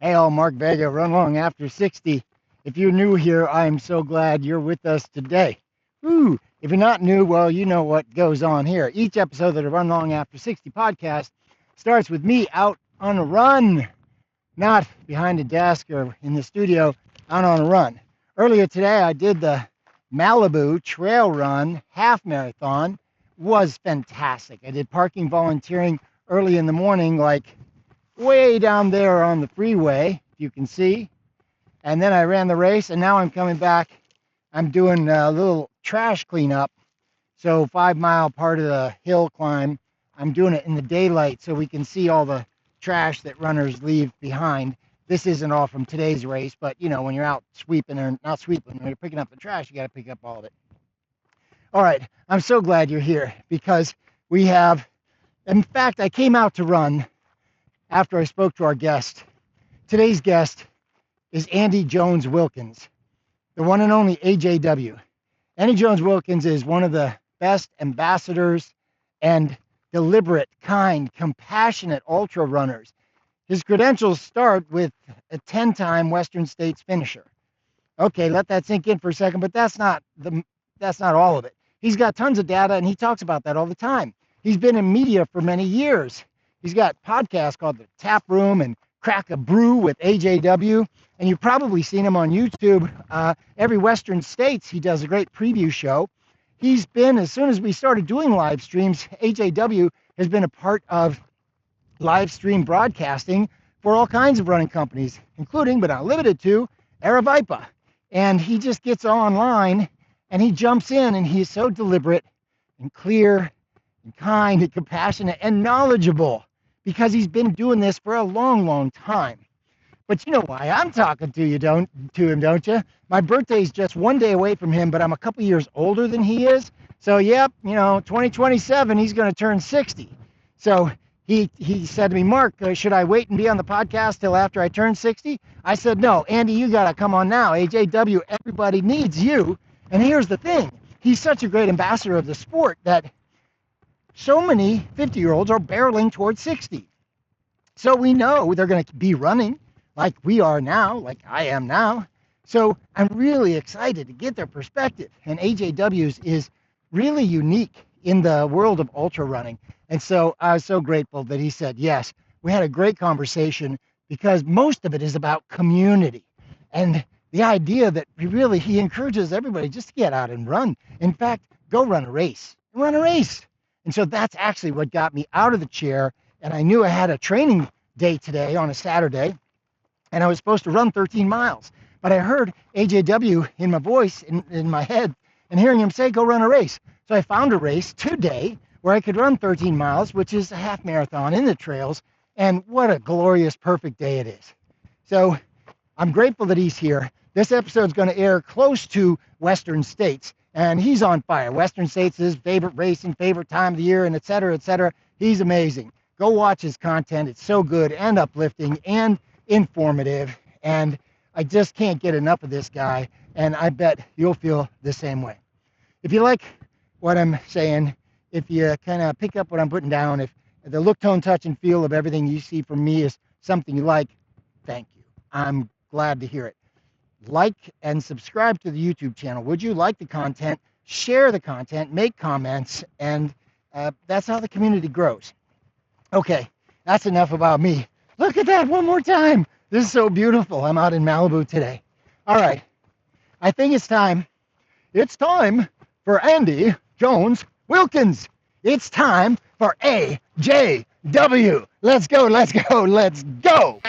Hey, all, Mark Vega, Run Long After 60. If you're new here, I'm so glad you're with us today. Woo! If you're not new, well, you know what goes on here. Each episode of the Run Long After 60 podcast starts with me out on a run, not behind a desk or in the studio, out on a run. Earlier today, I did the Malibu Trail Run half marathon. Was fantastic. I did parking volunteering early in the morning, like way down there on the freeway, if you can see. And then I ran the race, and now I'm coming back. I'm doing a little trash cleanup. So 5 mile part of the hill climb, I'm doing it in the daylight so we can see all the trash that runners leave behind. This isn't all from today's race, but you know, when you're out sweeping or not sweeping, when you're picking up the trash, you got to pick up all of it. All right, I'm so glad you're here because we have, in fact, I came out to run after I spoke to our guest. Today's guest is Andy Jones-Wilkins, the one and only AJW. Andy Jones-Wilkins is one of the best ambassadors and deliberate, kind, compassionate ultra runners. His credentials start with a 10-time Western States finisher. Okay, let that sink in for a second, but that's not all of it. He's got tons of data, and he talks about that all the time. He's been in media for many years. He's got podcasts called the Taproom and Crack a Brew with AJW, and you've probably seen him on YouTube. Every Western States, he does a great preview show. He's been, as soon as we started doing live streams, AJW has been a part of live stream broadcasting for all kinds of running companies, including, but not limited to, Aravaipa. And he just gets online, and he jumps in, and he's so deliberate and clear and kind and compassionate and knowledgeable because he's been doing this for a long, long time. But you know why I'm talking to him, don't you? My birthday's just one day away from him, but I'm a couple years older than he is. So, yep, 2027, he's going to turn 60. So he said to me, Mark, should I wait and be on the podcast till after I turn 60? I said, no, Andy, you got to come on now. AJW, everybody needs you. And here's the thing. He's such a great ambassador of the sport that so many 50-year-olds are barreling towards 60. So we know they're going to be running like we are now, like I am now. So I'm really excited to get their perspective. And AJW's is really unique in the world of ultra running. And so I was so grateful that he said yes. We had a great conversation because most of it is about community and the idea that he encourages everybody just to get out and run. In fact, go run a race. Run a race. And so that's actually what got me out of the chair. And I knew I had a training day today on a Saturday, and I was supposed to run 13 miles. But I heard AJW in my voice, in my head, and hearing him say, go run a race. So I found a race today where I could run 13 miles, which is a half marathon in the trails. And what a glorious, perfect day it is. So I'm grateful that he's here. This episode's going to air close to Western States, and he's on fire. Western States is his favorite race and favorite time of the year, and et cetera, et cetera. He's amazing. Go watch his content. It's so good and uplifting and informative, and I just can't get enough of this guy, and I bet you'll feel the same way. If you like what I'm saying, if you kind of pick up what I'm putting down, if the look, tone, touch, and feel of everything you see from me is something you like, thank you. I'm glad to hear it. Like and subscribe to the YouTube channel. Would you like the content? Share the content, make comments, and that's how the community grows. Okay, that's enough about me. Look at that one more time. This is so beautiful. I'm out in Malibu today. All right, I think it's time. It's time for Andy Jones-Wilkins. It's time for AJW. Let's go, let's go, let's go.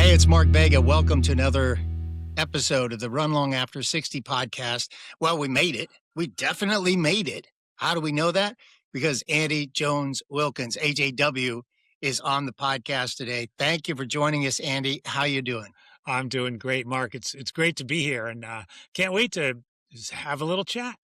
It's Mark Vega. Welcome to another episode of the Run Long After 60 podcast. Well, we made it. We definitely made it. How do we know that? Because Andy Jones-Wilkins, AJW, is on the podcast today. Thank you for joining us, Andy. How you doing? I'm doing great, Mark. It's great to be here, and can't wait to Just have a little chat.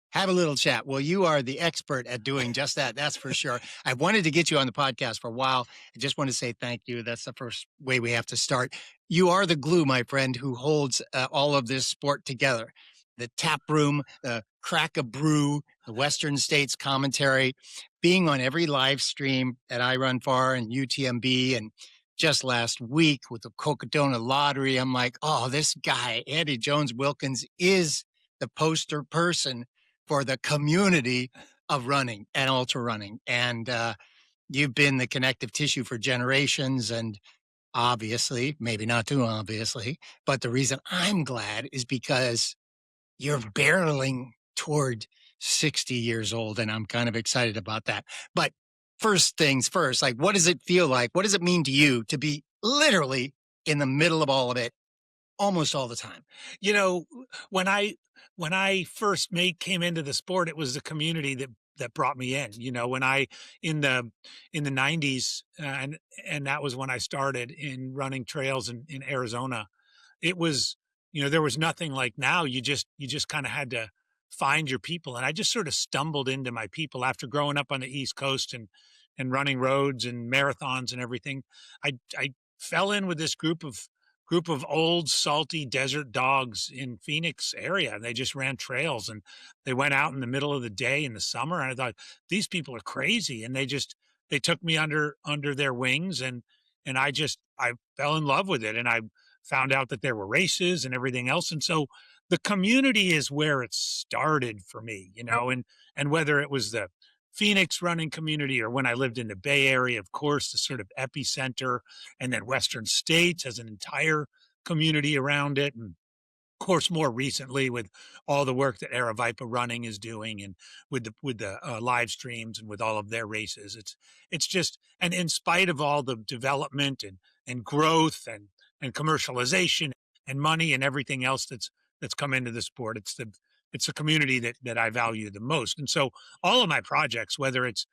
Have a little chat. Well, you are the expert at doing just that. That's for sure. I wanted to get you on the podcast for a while. I just want to say thank you. That's the first way we have to start. You are the glue, my friend, who holds all of this sport together. The Taproom, the crack of Brew, the Western States commentary, being on every live stream at iRunFar and UTMB. And just last week with the Cocodona lottery, I'm like, oh, this guy, Andy Jones-Wilkins, is the poster person for the community of running and ultra running. And you've been the connective tissue for generations. And obviously, maybe not too obviously, but the reason I'm glad is because you're barreling toward 60 years old. And I'm kind of excited about that. But first things first, like, what does it feel like? What does it mean to you to be literally in the middle of all of it almost all the time? You know, when I first came into the sport, it was the community that brought me in. You know, when I in the 90s, and that was when I started in running trails in Arizona. It was, there was nothing like now. You just kind of had to find your people, and I just sort of stumbled into my people after growing up on the East Coast and running roads and marathons and everything. I fell in with this group of old salty desert dogs in Phoenix area. They just ran trails, and they went out in the middle of the day in the summer. And I thought, these people are crazy. And they took me under their wings, and I fell in love with it. And I found out that there were races and everything else. And so the community is where it started for me, and whether it was the Phoenix running community or when I lived in the Bay Area, of course, the sort of epicenter, and then Western States has an entire community around it. And of course, more recently with all the work that Aravaipa Running is doing, and with the live streams and with all of their races, it's just, and in spite of all the development and growth and commercialization and money and everything else that's come into the sport, it's a community that I value the most. And so all of my projects, whether it's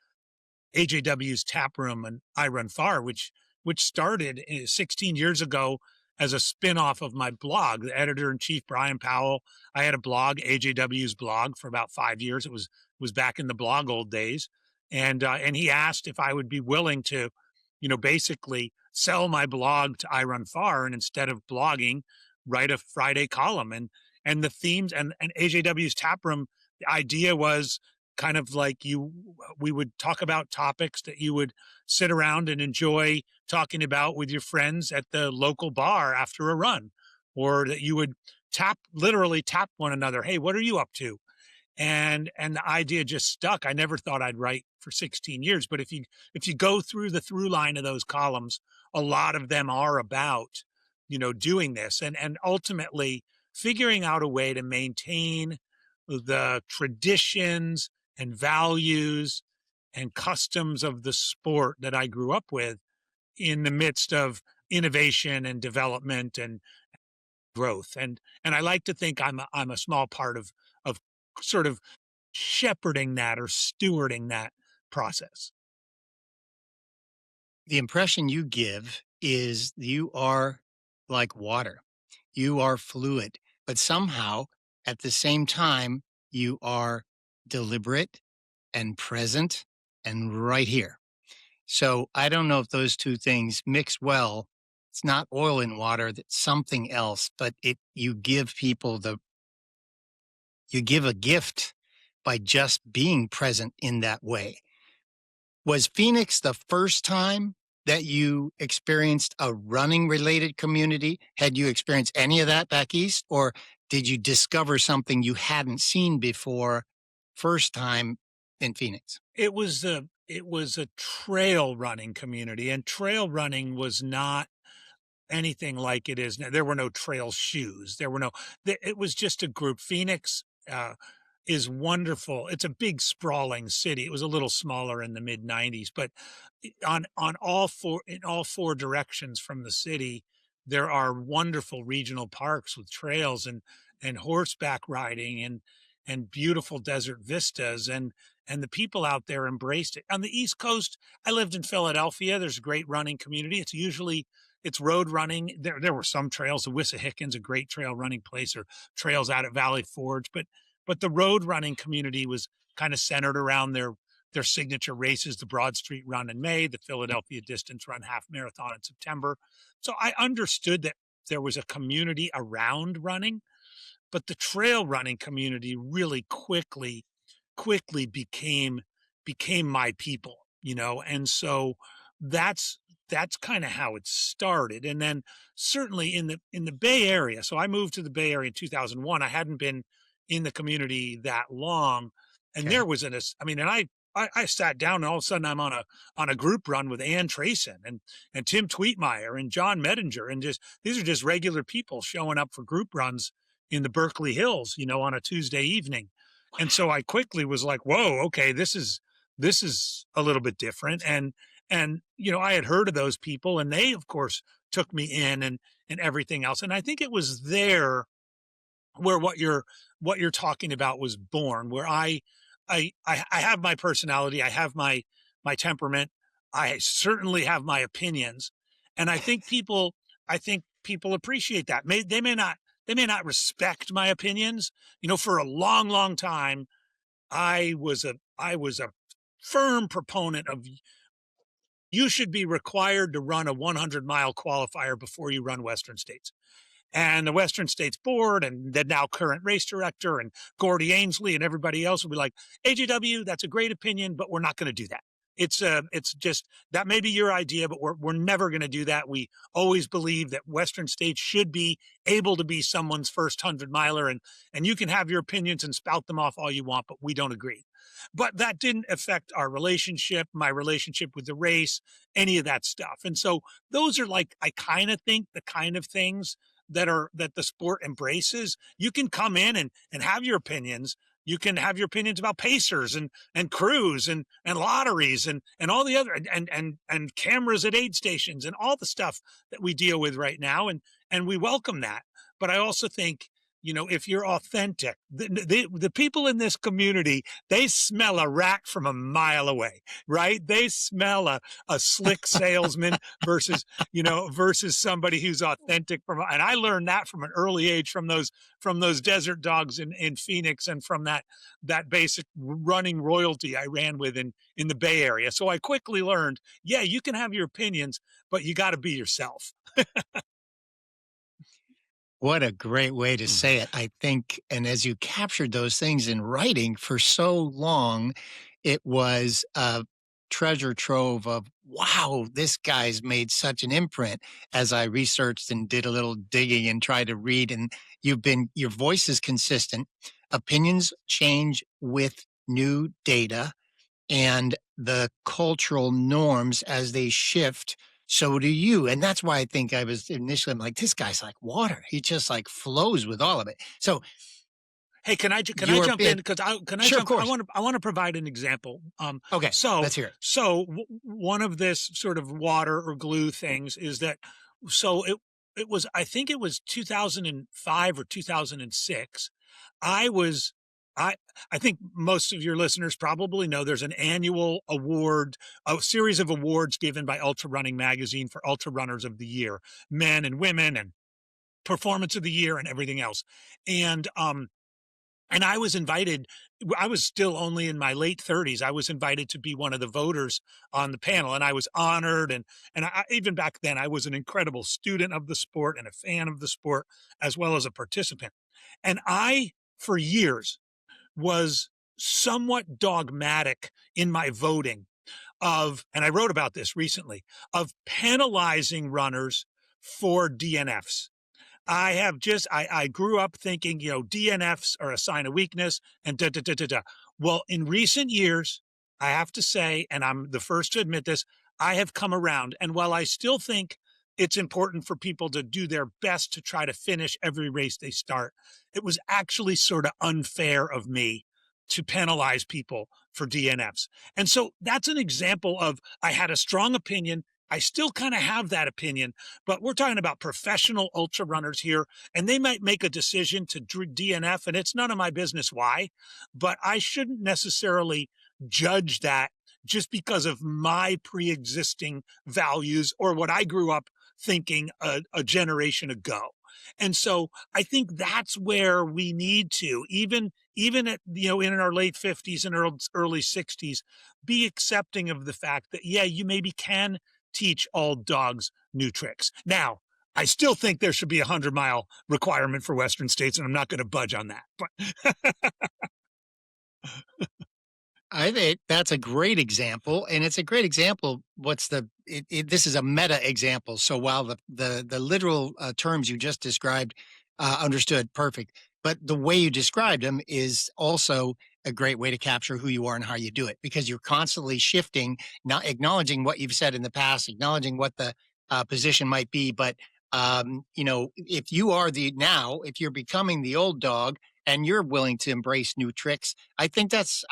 AJW's Taproom and iRunFar, which started 16 years ago as a spin-off of my blog. The editor-in-chief, Brian Powell, I had a blog, AJW's blog, for about 5 years. It was back in the blog old days. And he asked if I would be willing to, basically sell my blog to iRunFar, and instead of blogging, write a Friday column. And the themes and AJW's Taproom, the idea was kind of like we would talk about topics that you would sit around and enjoy talking about with your friends at the local bar after a run, or that you would literally tap one another. Hey, what are you up to? And the idea just stuck. I never thought I'd write for 16 years, but if you go through the through line of those columns, a lot of them are about, doing this and ultimately figuring out a way to maintain the traditions and values and customs of the sport that I grew up with in the midst of innovation and development and growth. And I like to think I'm a small part of sort of shepherding that or stewarding that process. The impression you give is you are like water. You are fluid, but somehow at the same time, you are deliberate and present and right here. So I don't know if those two things mix well. It's not oil in water, that's something else, but you give people you give a gift by just being present in that way. Was Phoenix the first time that you experienced a running related community? Had you experienced any of that back east, or did you discover something you hadn't seen before first time in Phoenix? It was a trail running community, and trail running was not anything like it is now. There were no trail shoes. It was just a group. Phoenix is wonderful. It's a big sprawling city. It was a little smaller in the mid 90s, but in all four directions from the city, there are wonderful regional parks with trails and horseback riding and beautiful desert vistas, and the people out there embraced it. On the East Coast, I lived in Philadelphia. There's a great running community. It's usually it's road running. There were some trails, the Wissahickons, a great trail running place, or trails out at Valley Forge, but the road running community was kind of centered around their signature races, the Broad Street Run in May, the Philadelphia Distance Run Half Marathon in September. So I understood that there was a community around running, but the trail running community really quickly became my people, and so that's kind of how it started. And then certainly in the Bay Area, so I moved to the Bay Area in 2001. I hadn't been in the community that long, and Okay. there was and I sat down, and all of a sudden I'm on a group run with Ann Trayson and Tim Tweetmeyer and John Medinger, and these are just regular people showing up for group runs in the Berkeley Hills, on a Tuesday evening. And so I quickly was like, whoa, okay, this is a little bit different. And I had heard of those people, and they of course took me in and everything else. And I think it was there where what you're talking about was born, where I have my personality, I have my temperament, I certainly have my opinions, and I think people appreciate that. They may not respect my opinions. For a long time, I was a firm proponent of, you should be required to run a 100-mile qualifier before you run Western States. And the Western States Board and the now current race director and Gordy Ainsley and everybody else will be like, AJW, that's a great opinion, but we're not going to do that. It's just, that may be your idea, but we're never going to do that. We always believe that Western States should be able to be someone's first 100-miler, and you can have your opinions and spout them off all you want, but we don't agree. But that didn't affect our relationship, my relationship with the race, any of that stuff. And so those are, like, I kind of think, the kind of things that the sport embraces. You can come in and have your opinions. You can have your opinions about pacers and crews and lotteries and all the other and cameras at aid stations and all the stuff that we deal with right now. And we welcome that. But I also think, if you're authentic, the people in this community, they smell a rat from a mile away, right? They smell a slick salesman versus somebody who's authentic. And I learned that from an early age from those desert dogs in Phoenix, and from that basic running royalty I ran with in the Bay Area. So I quickly learned, yeah, you can have your opinions, but you got to be yourself. What a great way to say it, I think. And as you captured those things in writing for so long, it was a treasure trove of, wow, this guy's made such an imprint. As I researched and did a little digging and tried to read, and your voice is consistent. Opinions change with new data, and the cultural norms as they shift, so do you. And that's why I think I'm like, this guy's like water. He just like flows with all of it. So, hey, can I jump in? Because Sure, of course. I want to provide an example. Okay, so let's hear it. So one of this sort of water or glue things is that, so it was, I think it was 2005 or 2006. I think most of your listeners probably know there's an annual award, a series of awards given by Ultrarunning magazine for ultra runners of the year, men and women, and performance of the year and everything else. And I was invited. I was still only in my late 30s. I was invited to be one of the voters on the panel, and I was honored. And even back then, I was an incredible student of the sport and a fan of the sport, as well as a participant. And I, for years, was somewhat dogmatic in my voting and I wrote about this recently, of penalizing runners for DNFs. I grew up thinking, DNFs are a sign of weakness and da, da, da, da, da. Well, in recent years, I have to say, and I'm the first to admit this, I have come around. And while I still think it's important for people to do their best to try to finish every race they start, it was actually sort of unfair of me to penalize people for DNFs. And so that's an example of, I had a strong opinion. I still kind of have that opinion, but we're talking about professional ultra runners here, and they might make a decision to DNF, and it's none of my business why, but I shouldn't necessarily judge that just because of my pre-existing values or what I grew up thinking a generation ago. And so I think that's where we need to, even at, in our late 50s and early 60s, be accepting of the fact that, yeah, you maybe can teach old dogs new tricks. Now, I still think there should be a 100-mile requirement for Western states, and I'm not going to budge on that. But I think that's a great example, and it's a great example. This is a meta example. So while the literal terms you just described, understood perfect, but the way you described them is also a great way to capture who you are and how you do it, because you're constantly shifting, not acknowledging what you've said in the past, acknowledging what the position might be. But if if you're becoming the old dog and you're willing to embrace new tricks, I think that's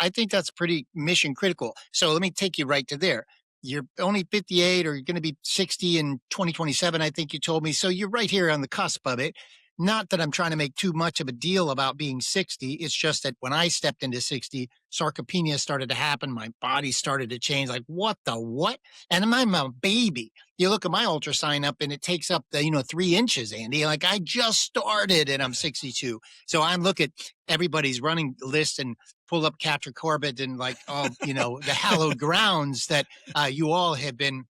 pretty mission critical. So let me take you right to there. You're only 58, or you're going to be 60 in 2027, I think you told me. So you're right here on the cusp of it. Not that I'm trying to make too much of a deal about being 60. It's just that when I stepped into 60, sarcopenia started to happen. My body started to change. Like, what the what? And I'm a baby. You look at my ultrasign up and it takes up the 3 inches, Andy. Like, I just started and I'm 62. So I'm look at everybody's running list and pull up Capture Corbett and the hallowed grounds that you all have been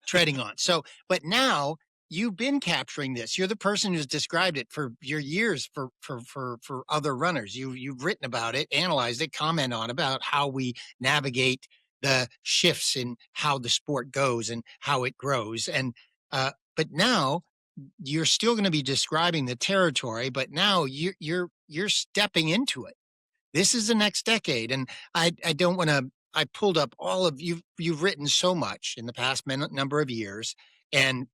treading on. So, but now you've been capturing this. You're the person who's described it for your years for other runners. You've written about it, analyzed it, comment on about how we navigate the shifts in how the sport goes and how it grows. And but now you're still going to be describing the territory, but now you're stepping into it. This is the next decade, and I don't want to. I pulled up all of you. You've written so much in the past number of years, and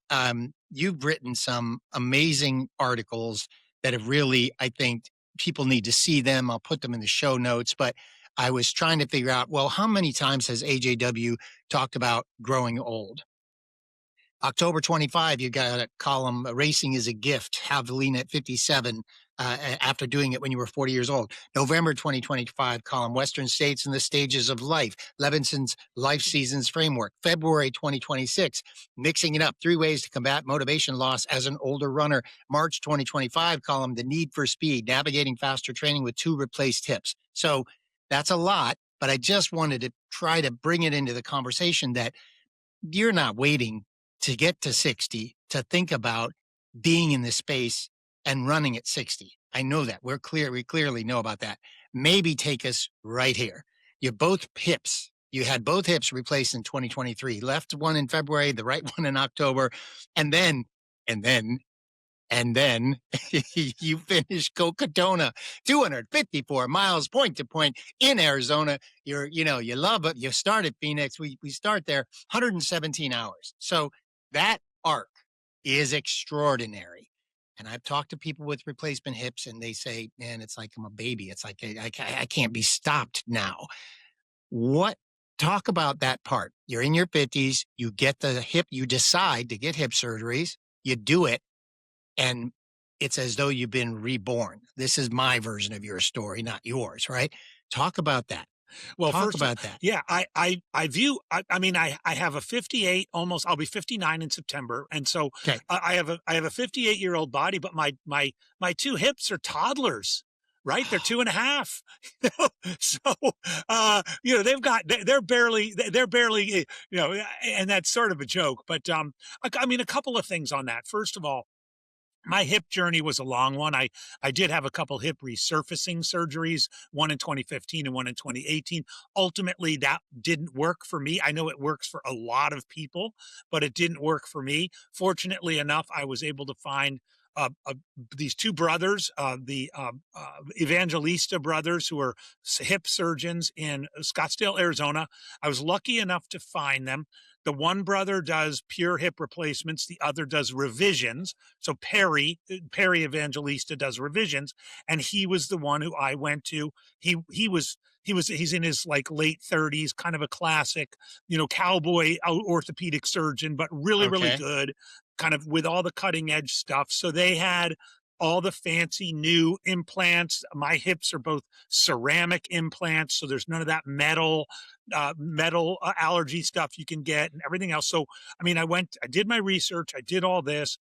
you've written some amazing articles that have really, I think, people need to see them. I'll put them in the show notes. But I was trying to figure out, well, how many times has AJW talked about growing old? October 25, you got a column, Racing is a Gift, Javelina at 57, after doing it when you were 40 years old. November 2025 column, Western States and the Stages of Life, Levinson's Life Seasons Framework. February 2026, Mixing It Up, 3 Ways to Combat Motivation Loss as an Older Runner. March 2025 column, The Need for Speed, Navigating Faster Training with 2 Replaced Hips. So that's a lot, but I just wanted to try to bring it into the conversation that you're not waiting to get to 60 to think about being in this space and running at 60. I know that. We clearly know about that. Maybe take us right here. You had both hips replaced in 2023. Left one in February, the right one in October. And then you finished Cocodona, 254 miles point to point in Arizona. You love it. You start at Phoenix. We start there, 117 hours. So that arc is extraordinary. And I've talked to people with replacement hips and they say, man, it's like I'm a baby. It's like I can't be stopped now. Talk about that part. You're in your 50s. You get the hip. You decide to get hip surgeries. You do it. And it's as though you've been reborn. This is my version of your story, not yours, right? Talk about that. Well, talk about that. Yeah, I have a 58, almost. I'll be 59 in September, and so okay. I have a 58-year-old body, but my 2 hips are toddlers. Right, they're 2.5. So they're barely, and that's sort of a joke. But a couple of things on that. First of all, my hip journey was a long one. I did have a couple hip resurfacing surgeries, one in 2015 and one in 2018. Ultimately, that didn't work for me. I know it works for a lot of people, but it didn't work for me. Fortunately enough, I was able to find these 2 brothers, the Evangelista brothers, who are hip surgeons in Scottsdale, Arizona. I was lucky enough to find them. The one brother does pure hip replacements. The other does revisions. So Perry Evangelista does revisions. And he was the one who I went to. He's in his late 30s, kind of a classic, cowboy orthopedic surgeon, but really, really good, kind of with all the cutting edge stuff. So they had all the fancy new implants. My hips are both ceramic implants, so there's none of that metal allergy stuff you can get and everything else. So, I mean, I did my research, I did all this.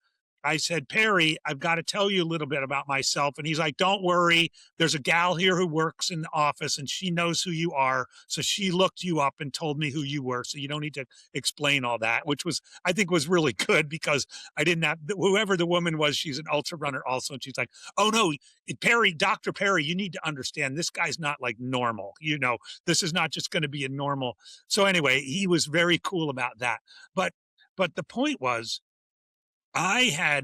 I said, Perry, I've got to tell you a little bit about myself. And he's like, don't worry. There's a gal here who works in the office and she knows who you are. So she looked you up and told me who you were. So you don't need to explain all that, which I think was really good, because I didn't have, whoever the woman was, she's an ultra runner also. And she's like, oh no, Perry, Dr. Perry, you need to understand this guy's not like normal. This is not just going to be a normal. So anyway, he was very cool about that. But the point was, I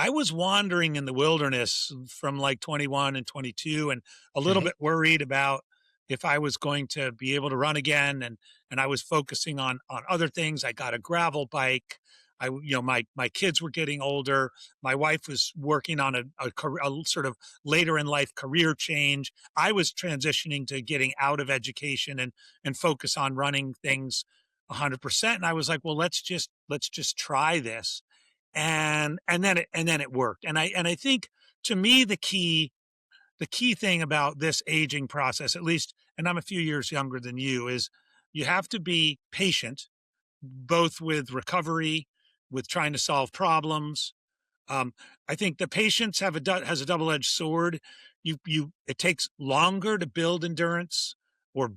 was wandering in the wilderness from like 21 and 22 and a little bit worried about if I was going to be able to run again. And I was focusing on other things. I got a gravel bike. My kids were getting older. My wife was working on a sort of later in life career change. I was transitioning to getting out of education and focus on running things 100%. And I was like, well, let's just try this. And then it worked. And I think, to me, the key thing about this aging process, at least, and I'm a few years younger than you, is you have to be patient, both with recovery, with trying to solve problems. I think the patience has a double-edged sword. It takes longer to build endurance or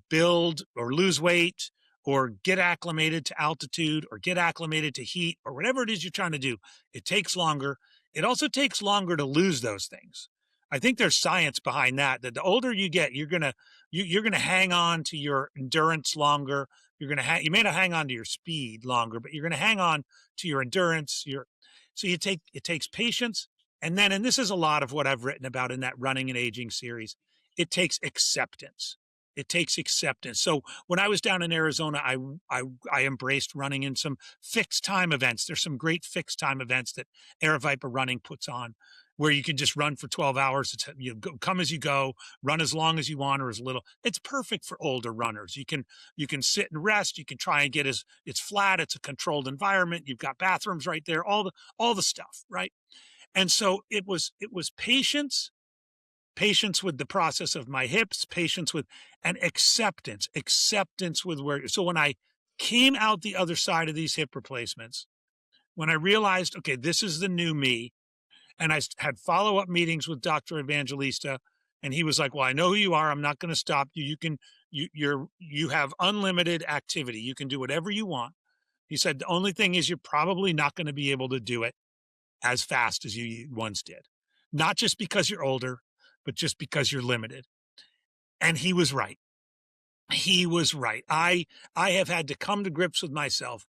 lose weight or get acclimated to altitude or get acclimated to heat or whatever it is you're trying to do. It takes longer. It also takes longer to lose those things. I think there's science behind that the older you get, you're gonna hang on to your endurance longer. You may not hang on to your speed longer, but you're gonna hang on to your endurance. It takes patience, and this is a lot of what I've written about in that Running and Aging series. It takes acceptance. It takes acceptance. So when I was down in Arizona, I embraced running in some fixed time events. There's some great fixed time events that Air Viper Running puts on, where you can just run for 12 hours. Come as you go, run as long as you want or as little. It's perfect for older runners. You can sit and rest. You can try and get it's flat. It's a controlled environment. You've got bathrooms right there, all the stuff, right? And so it was patience with the process of my hips, and acceptance with where. So when I came out the other side of these hip replacements, when I realized, okay, this is the new me, and I had follow-up meetings with Dr. Evangelista, and he was like, well, I know who you are. I'm not going to stop you. You have unlimited activity. You can do whatever you want. He said, the only thing is you're probably not going to be able to do it as fast as you once did. Not just because you're older, but just because you're limited. And he was right. He was right. I have had to come to grips with myself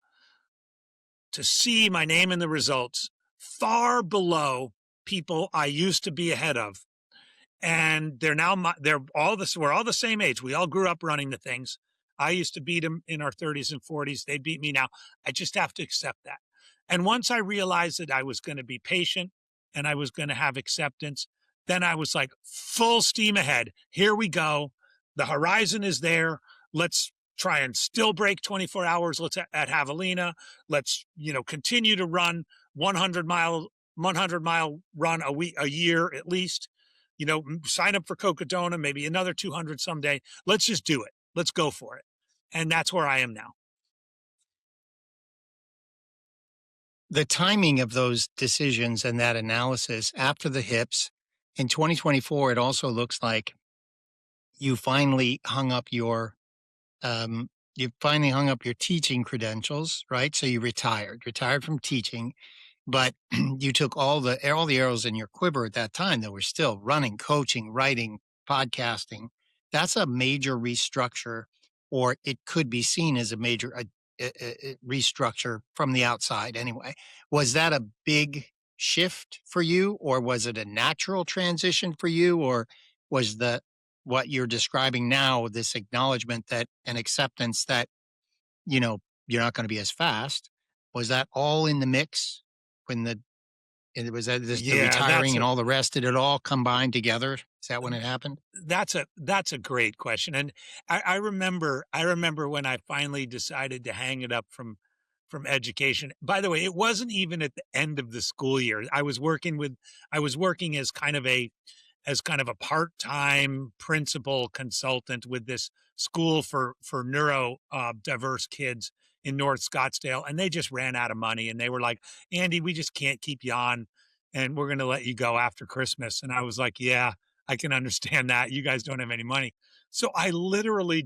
to see my name in the results far below people I used to be ahead of. And we're all the same age. We all grew up running the things. I used to beat them in our 30s and 40s. They beat me now. I just have to accept that. And once I realized that I was going to be patient and I was going to have acceptance, then I was like, full steam ahead. Here we go. The horizon is there. Let's try and still break 24 hours. Let's at Javelina. Let's, continue to run 100 mile run a year at least. Sign up for Cocodona, maybe another 200 someday. Let's just do it. Let's go for it. And that's where I am now. The timing of those decisions and that analysis after the hips in 2024, it also looks like you finally hung up your teaching credentials, right? So you retired from teaching, but you took all the arrows in your quiver at that time that were still running, coaching, writing, podcasting. That's a major restructure, or it could be seen as a major restructure from the outside anyway. Was that a big shift for you, or was it a natural transition for you, or was what you're describing now, this acknowledgement that and acceptance that, you're not going to be as fast, was that all in the mix when the retiring and all the rest? Did it all combine together? Is that when it happened? That's a great question. And I remember when I finally decided to hang it up from from education. By the way, it wasn't even at the end of the school year. I was working as kind of a part-time principal consultant with this school for neuro diverse kids in North Scottsdale, and they just ran out of money, and they were like, Andy, we just can't keep you on, and we're going to let you go after Christmas. And I was like, yeah, I can understand that. You guys don't have any money. So I literally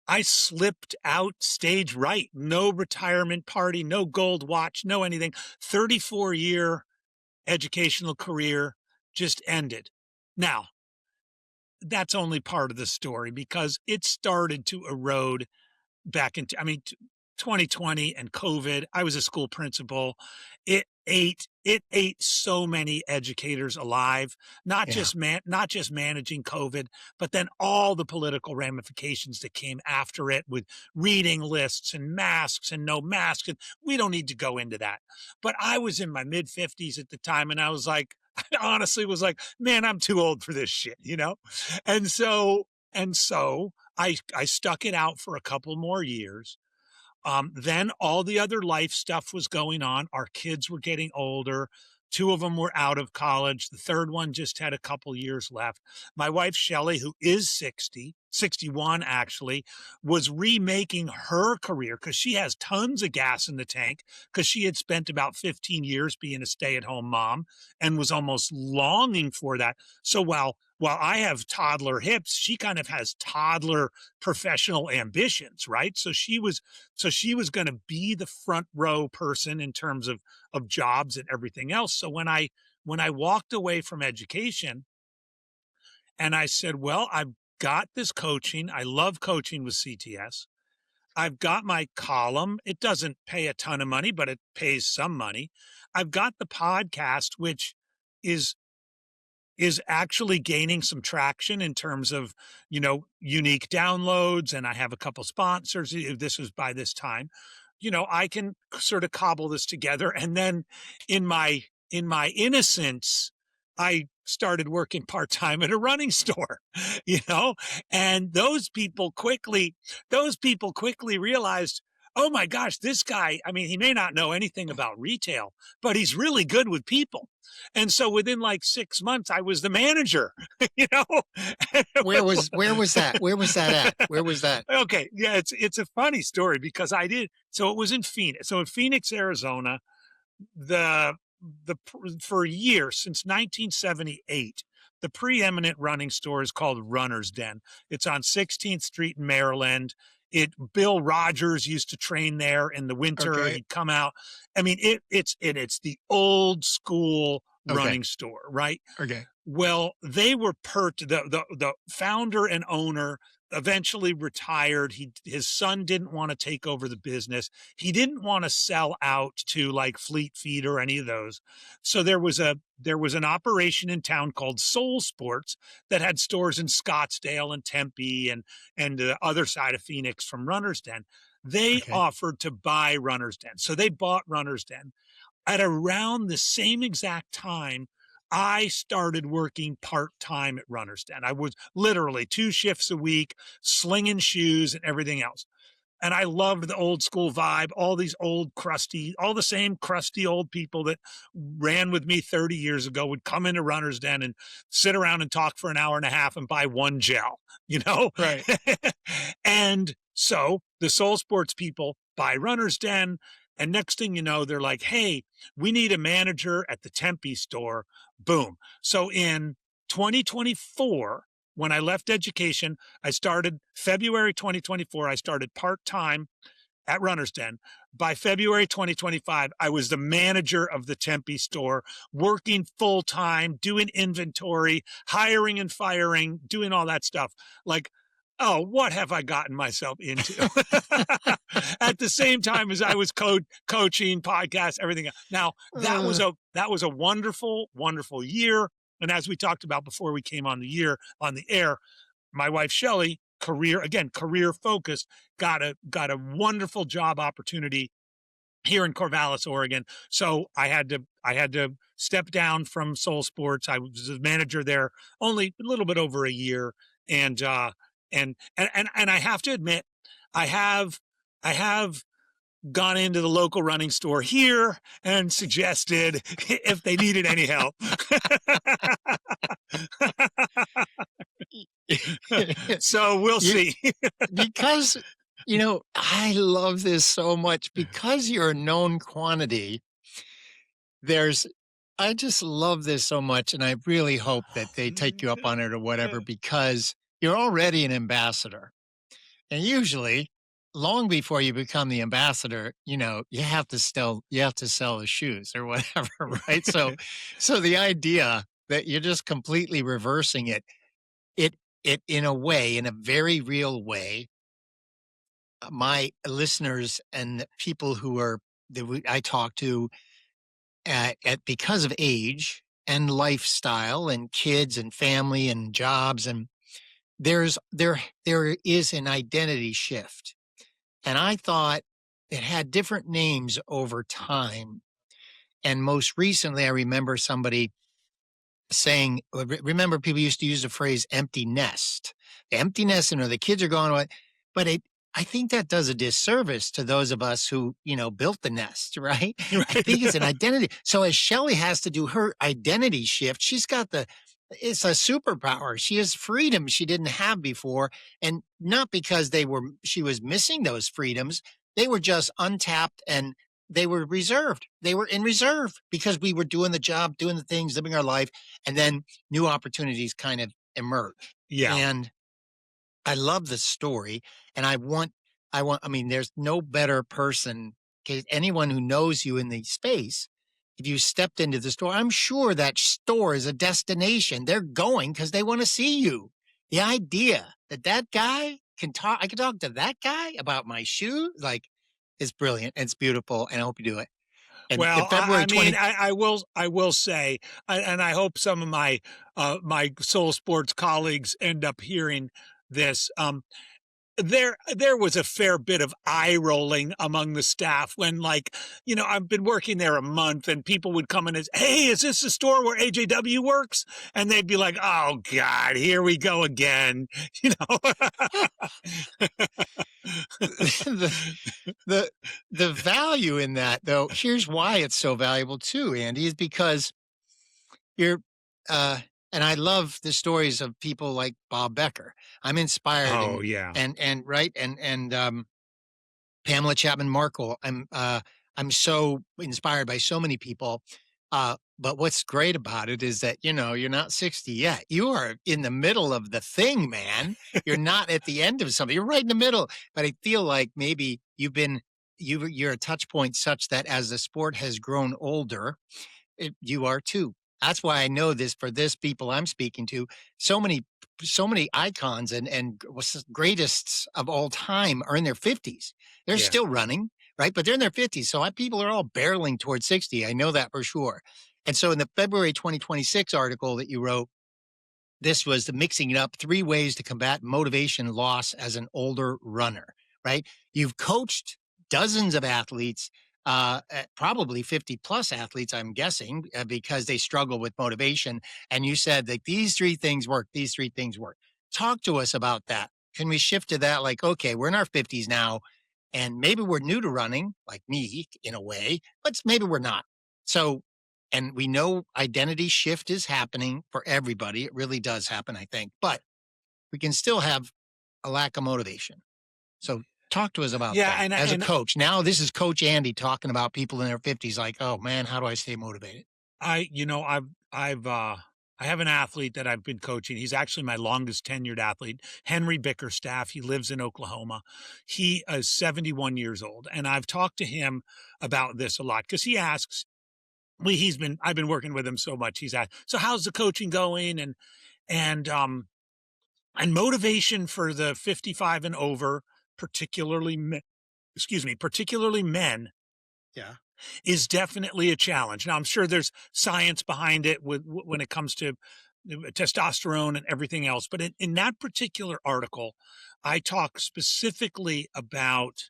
I slipped out stage right. No retirement party, no gold watch, no anything. 34-year educational career just ended. Now, that's only part of the story because it started to erode back into, 2020 and COVID. I was a school principal. It ate so many educators alive, not just managing COVID, but then all the political ramifications that came after it with reading lists and masks and no masks. And we don't need to go into that. But I was in my mid 50s at the time, and I was like, I honestly was like, man, I'm too old for this shit, you know? And so I stuck it out for a couple more years. Then all the other life stuff was going on. Our kids were getting older. 2 of them were out of college. The third one just had a couple years left. My wife, Shelly, who is 61 actually, was remaking her career because she has tons of gas in the tank because she had spent about 15 years being a stay-at-home mom and was almost longing for that. So while I have toddler hips, she kind of has toddler professional ambitions, right? So she was going to be the front row person in terms of jobs and everything else. So when I walked away from education and I said, well, I've got this coaching. I love coaching with CTS. I've got my column. It doesn't pay a ton of money, but it pays some money. I've got the podcast, which is actually gaining some traction in terms of, unique downloads. And I have a couple sponsors. This was by this time, I can sort of cobble this together. And then in my innocence, I started working part-time at a running store, and those people quickly realized, oh my gosh, this guy, he may not know anything about retail, but he's really good with people. And so within like 6 months, I was the manager, Where was that? Where was that at? Where was that? Okay. Yeah. It's a funny story because so it was in Phoenix. So in Phoenix, Arizona, for years, since 1978, the preeminent running store is called Runner's Den. It's on 16th Street in Maryland. Bill Rogers used to train there in the winter. Okay. He'd come out. It's the old school running store, right? Okay. Well, they were the founder and owner eventually retired. His son didn't want to take over the business. He didn't want to sell out to like Fleet Feet or any of those. So there was an operation in town called Soul Sports that had stores in Scottsdale and Tempe and the other side of Phoenix from Runner's Den. They offered to buy Runner's Den. So they bought Runner's Den. At around the same exact time, I started working part-time at Runner's Den. I was literally 2 shifts a week, slinging shoes and everything else. And I loved the old school vibe, all the same crusty old people that ran with me 30 years ago would come into Runner's Den and sit around and talk for an hour and a half and buy one gel, Right. And so the Soul Sports people buy Runner's Den. And next thing you know, they're like, hey, we need a manager at the Tempe store. Boom. So in 2024, when I left education, I started February 2024, I started part-time at Runner's Den. By February 2025, I was the manager of the Tempe store, working full-time, doing inventory, hiring and firing, doing all that stuff. Like, oh, what have I gotten myself into? At the same time as I was coaching, podcasts, everything else. Now, that was a wonderful, wonderful year. And as we talked about before we came on the air, my wife, Shelly, career focused, got a wonderful job opportunity here in Corvallis, Oregon. So I had to step down from Soul Sports. I was a manager there only a little bit over a year. And I have to admit, I have have gone into the local running store here and suggested if they needed any help. So we'll see. Because, I love this so much because you're a known quantity. I just love this so much. And I really hope that they take you up on it or whatever, because you're already an ambassador. And usually, long before you become the ambassador, you have to sell the shoes or whatever, right? So the idea that you're just completely reversing it in a way, in a very real way, my listeners and people I talk to because of age and lifestyle and kids and family and jobs, and there is an identity shift. And I thought it had different names over time. And most recently, I remember somebody saying, remember people used to use the phrase empty nest. The empty nest, the kids are gone, but I think that does a disservice to those of us who, built the nest, right? I think it's an identity. So as Shelly has to do her identity shift, it's a superpower. She has freedom she didn't have before. And not because she was missing those freedoms. They were just untapped and they were reserved. They were in reserve because we were doing the job, doing the things, living our life. And then new opportunities kind of emerge. Yeah. And I love the story. And there's no better person, anyone who knows you in the space. If you stepped into the store, I'm sure that store is a destination. They're going because they want to see you. The idea that guy I can talk to that guy about my shoe, is brilliant. It's beautiful. And I hope you do it. And well, February 20... I will say, and I hope some of my Soul Sports colleagues end up hearing this. There was a fair bit of eye rolling among the staff when, I've been working there a month and people would come in and say, hey, is this the store where AJW works? And they'd be like, oh God, here we go again. The value in that, though, here's why it's so valuable too, Andy, is because you're, and I love the stories of people like Bob Becker. I'm inspired. Oh, yeah. And right. And Pamela Chapman Markle. I'm so inspired by so many people. But what's great about it is that, you're not 60 yet. You are in the middle of the thing, man. You're not at the end of something. You're right in the middle. But I feel like maybe you're a touch point such that as the sport has grown older, you are too. That's why I know this for this people I'm speaking to. So many icons and greatest of all time are in their 50s. They're still running, right? But they're in their 50s. So people are all barreling towards 60. I know that for sure. And so in the February 2026 article that you wrote, this was the mixing it up 3 ways to combat motivation loss as an older runner, right? You've coached dozens of athletes, probably 50 plus athletes, I'm guessing, because they struggle with motivation. And you said that these 3 things work. These 3 things work. Talk to us about that. Can we shift to that? Okay, we're in our 50s now, and maybe we're new to running, like me in a way, but maybe we're not. So, and we know identity shift is happening for everybody. It really does happen, I think, but we can still have a lack of motivation. So talk to us about that as a coach. Now this is Coach Andy talking about people in their 50s like, oh man, how do I stay motivated? I have an athlete that I've been coaching. He's actually my longest tenured athlete, Henry Bickerstaff. He lives in Oklahoma. He is 71 years old. And I've talked to him about this a lot because he asks, I've been working with him so much. He's asked, so how's the coaching going? And motivation for the 55 and over, particularly men, yeah, is definitely a challenge. Now, I'm sure there's science behind it when it comes to testosterone and everything else. But in that particular article, I talk specifically about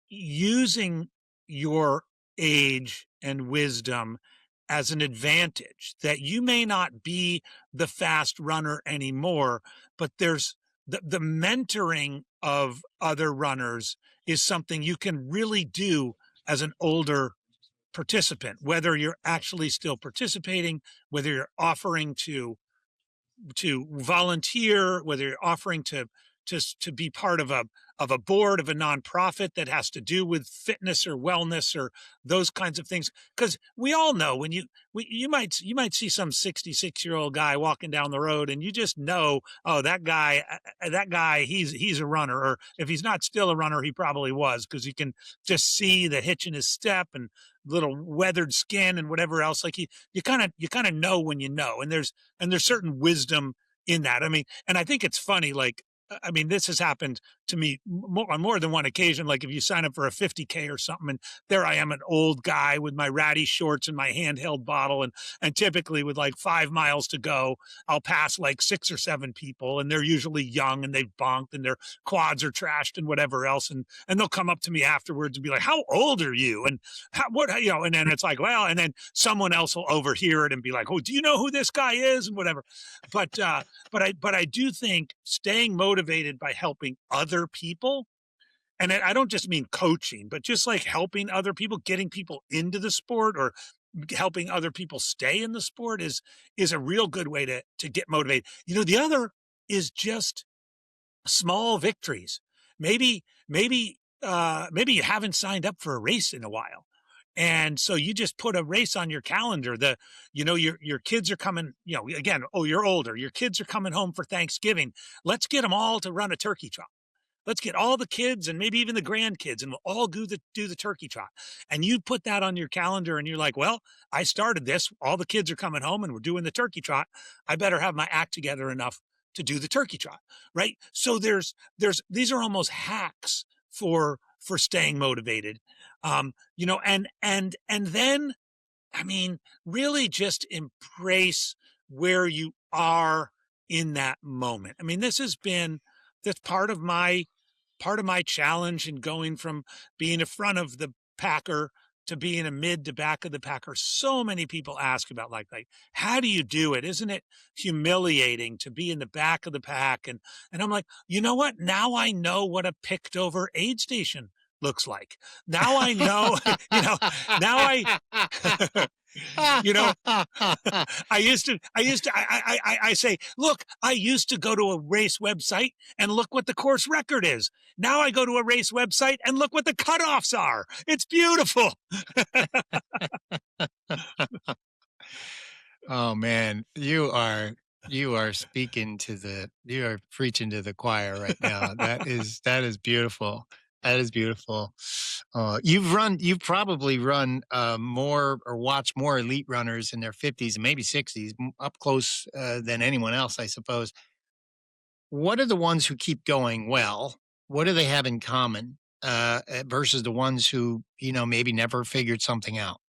using your age and wisdom as an advantage, that you may not be the fast runner anymore, but there's the mentoring of other runners is something you can really do as an older participant, whether you're actually still participating, whether you're offering to volunteer, whether you're offering to be part of a board of a nonprofit that has to do with fitness or wellness or those kinds of things. Because we all know when you might see some 66-year-old guy walking down the road and you just know, oh, that guy, he's a runner. Or if he's not still a runner, he probably was, because you can just see the hitch in his step and little weathered skin and whatever else. Like you kind of know when you know, and there's certain wisdom in that. I mean, and I think it's funny, like, I mean, this has happened to me on more than one occasion. Like if you sign up for a 50K or something, and there I am, an old guy with my ratty shorts and my handheld bottle. And typically with like 5 miles to go, I'll pass like 6 or 7 people, and they're usually young and they've bonked and their quads are trashed and whatever else. And they'll come up to me afterwards and be like, how old are you? And and then it's like, well, and then someone else will overhear it and be like, oh, do you know who this guy is? And whatever. But I do think staying motivated by helping other people, and I don't just mean coaching, but just like helping other people, getting people into the sport or helping other people stay in the sport is a real good way to get motivated. The other is just small victories. Maybe you haven't signed up for a race in a while, and so you just put a race on your calendar. Your kids are coming, again, oh, you're older. Your kids are coming home for Thanksgiving. Let's get them all to run a turkey trot. Let's get all the kids and maybe even the grandkids, and we'll all do the turkey trot. And you put that on your calendar and you're like, well, I started this. All the kids are coming home and we're doing the turkey trot. I better have my act together enough to do the turkey trot, right? So these are almost hacks for staying motivated. And then, I mean, really just embrace where you are in that moment. I mean, that's part of my challenge in going from being in front of the packer to being a mid to back of the packer. So many people ask about like, how do you do it? Isn't it humiliating to be in the back of the pack? And I'm like, you know what? Now I know what a picked over aid station looks like. Now I know, now I say, look, I used to go to a race website and look what the course record is. Now I go to a race website and look what the cutoffs are. It's beautiful. Oh man, you are preaching to the choir right now. That is beautiful. That is beautiful. You've probably run more or watched more elite runners in their 50s and maybe 60s up close than anyone else, I suppose. What are the ones who keep going well? What do they have in common versus the ones who, maybe never figured something out?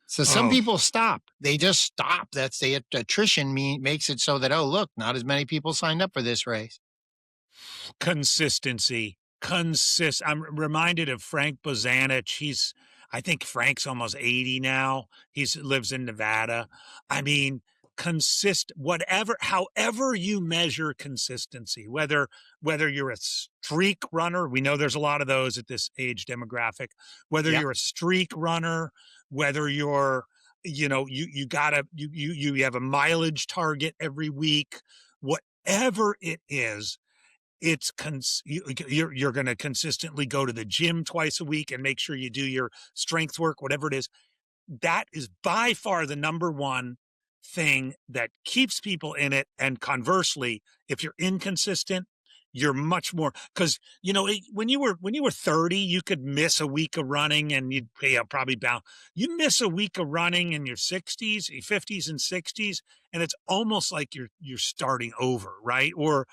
So some people stop. They just stop. That's the attrition makes it so that, oh, look, not as many people signed up for this race. Consistency. I'm reminded of Frank Bozanich. I think Frank's almost 80 now. He lives in Nevada. I mean, however you measure consistency, whether you're a streak runner, we know there's a lot of those at this age demographic, whether you're a streak runner, whether you're, you have a mileage target every week, whatever it is, you're going to consistently go to the gym twice a week and make sure you do your strength work, whatever it is. That is by far the number one thing that keeps people in it. And conversely, if you're inconsistent, you're much more, because when you were 30, you could miss a week of running and you'd probably bound. You miss a week of running in your 60s, 50s and 60s, and it's almost like you're starting over, right? Or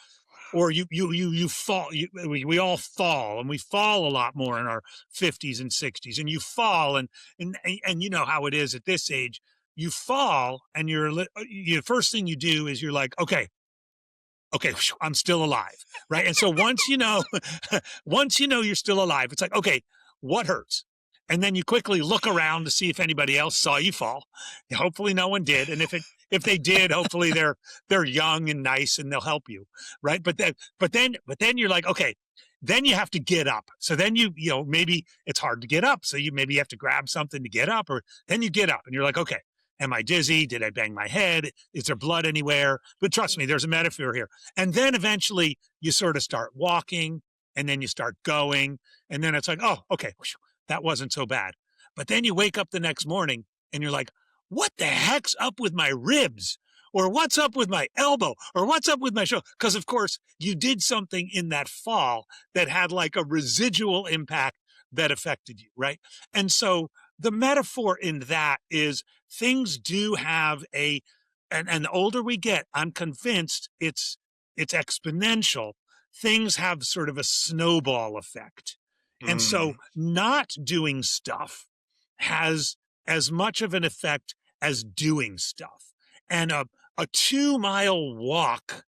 you fall. We all fall, and we fall a lot more in our 50s and 60s. And you fall, and you know how it is at this age. You fall, and the first thing you do is you're like, okay, I'm still alive, right? And so once you know you're still alive, it's like, okay, what hurts? And then you quickly look around to see if anybody else saw you fall. Hopefully no one did. And if if they did, hopefully they're young and nice and they'll help you, right? But then you're like, okay, then you have to get up. So then you know, maybe it's hard to get up. So you maybe have to grab something to get up, or then you get up and you're like, okay, am I dizzy? Did I bang my head? Is there blood anywhere? But trust me, there's a metaphor here. And then eventually you sort of start walking, and then you start going, and then it's like, oh, okay, that wasn't so bad. But then you wake up the next morning and you're like, what the heck's up with my ribs? Or what's up with my elbow? Or what's up with my shoulder? Because, of course, you did something in that fall that had like a residual impact that affected you, right? And so the metaphor in that is things do have and the older we get, I'm convinced it's exponential. Things have sort of a snowball effect. And so not doing stuff has as much of an effect as doing stuff. And a 2-mile walk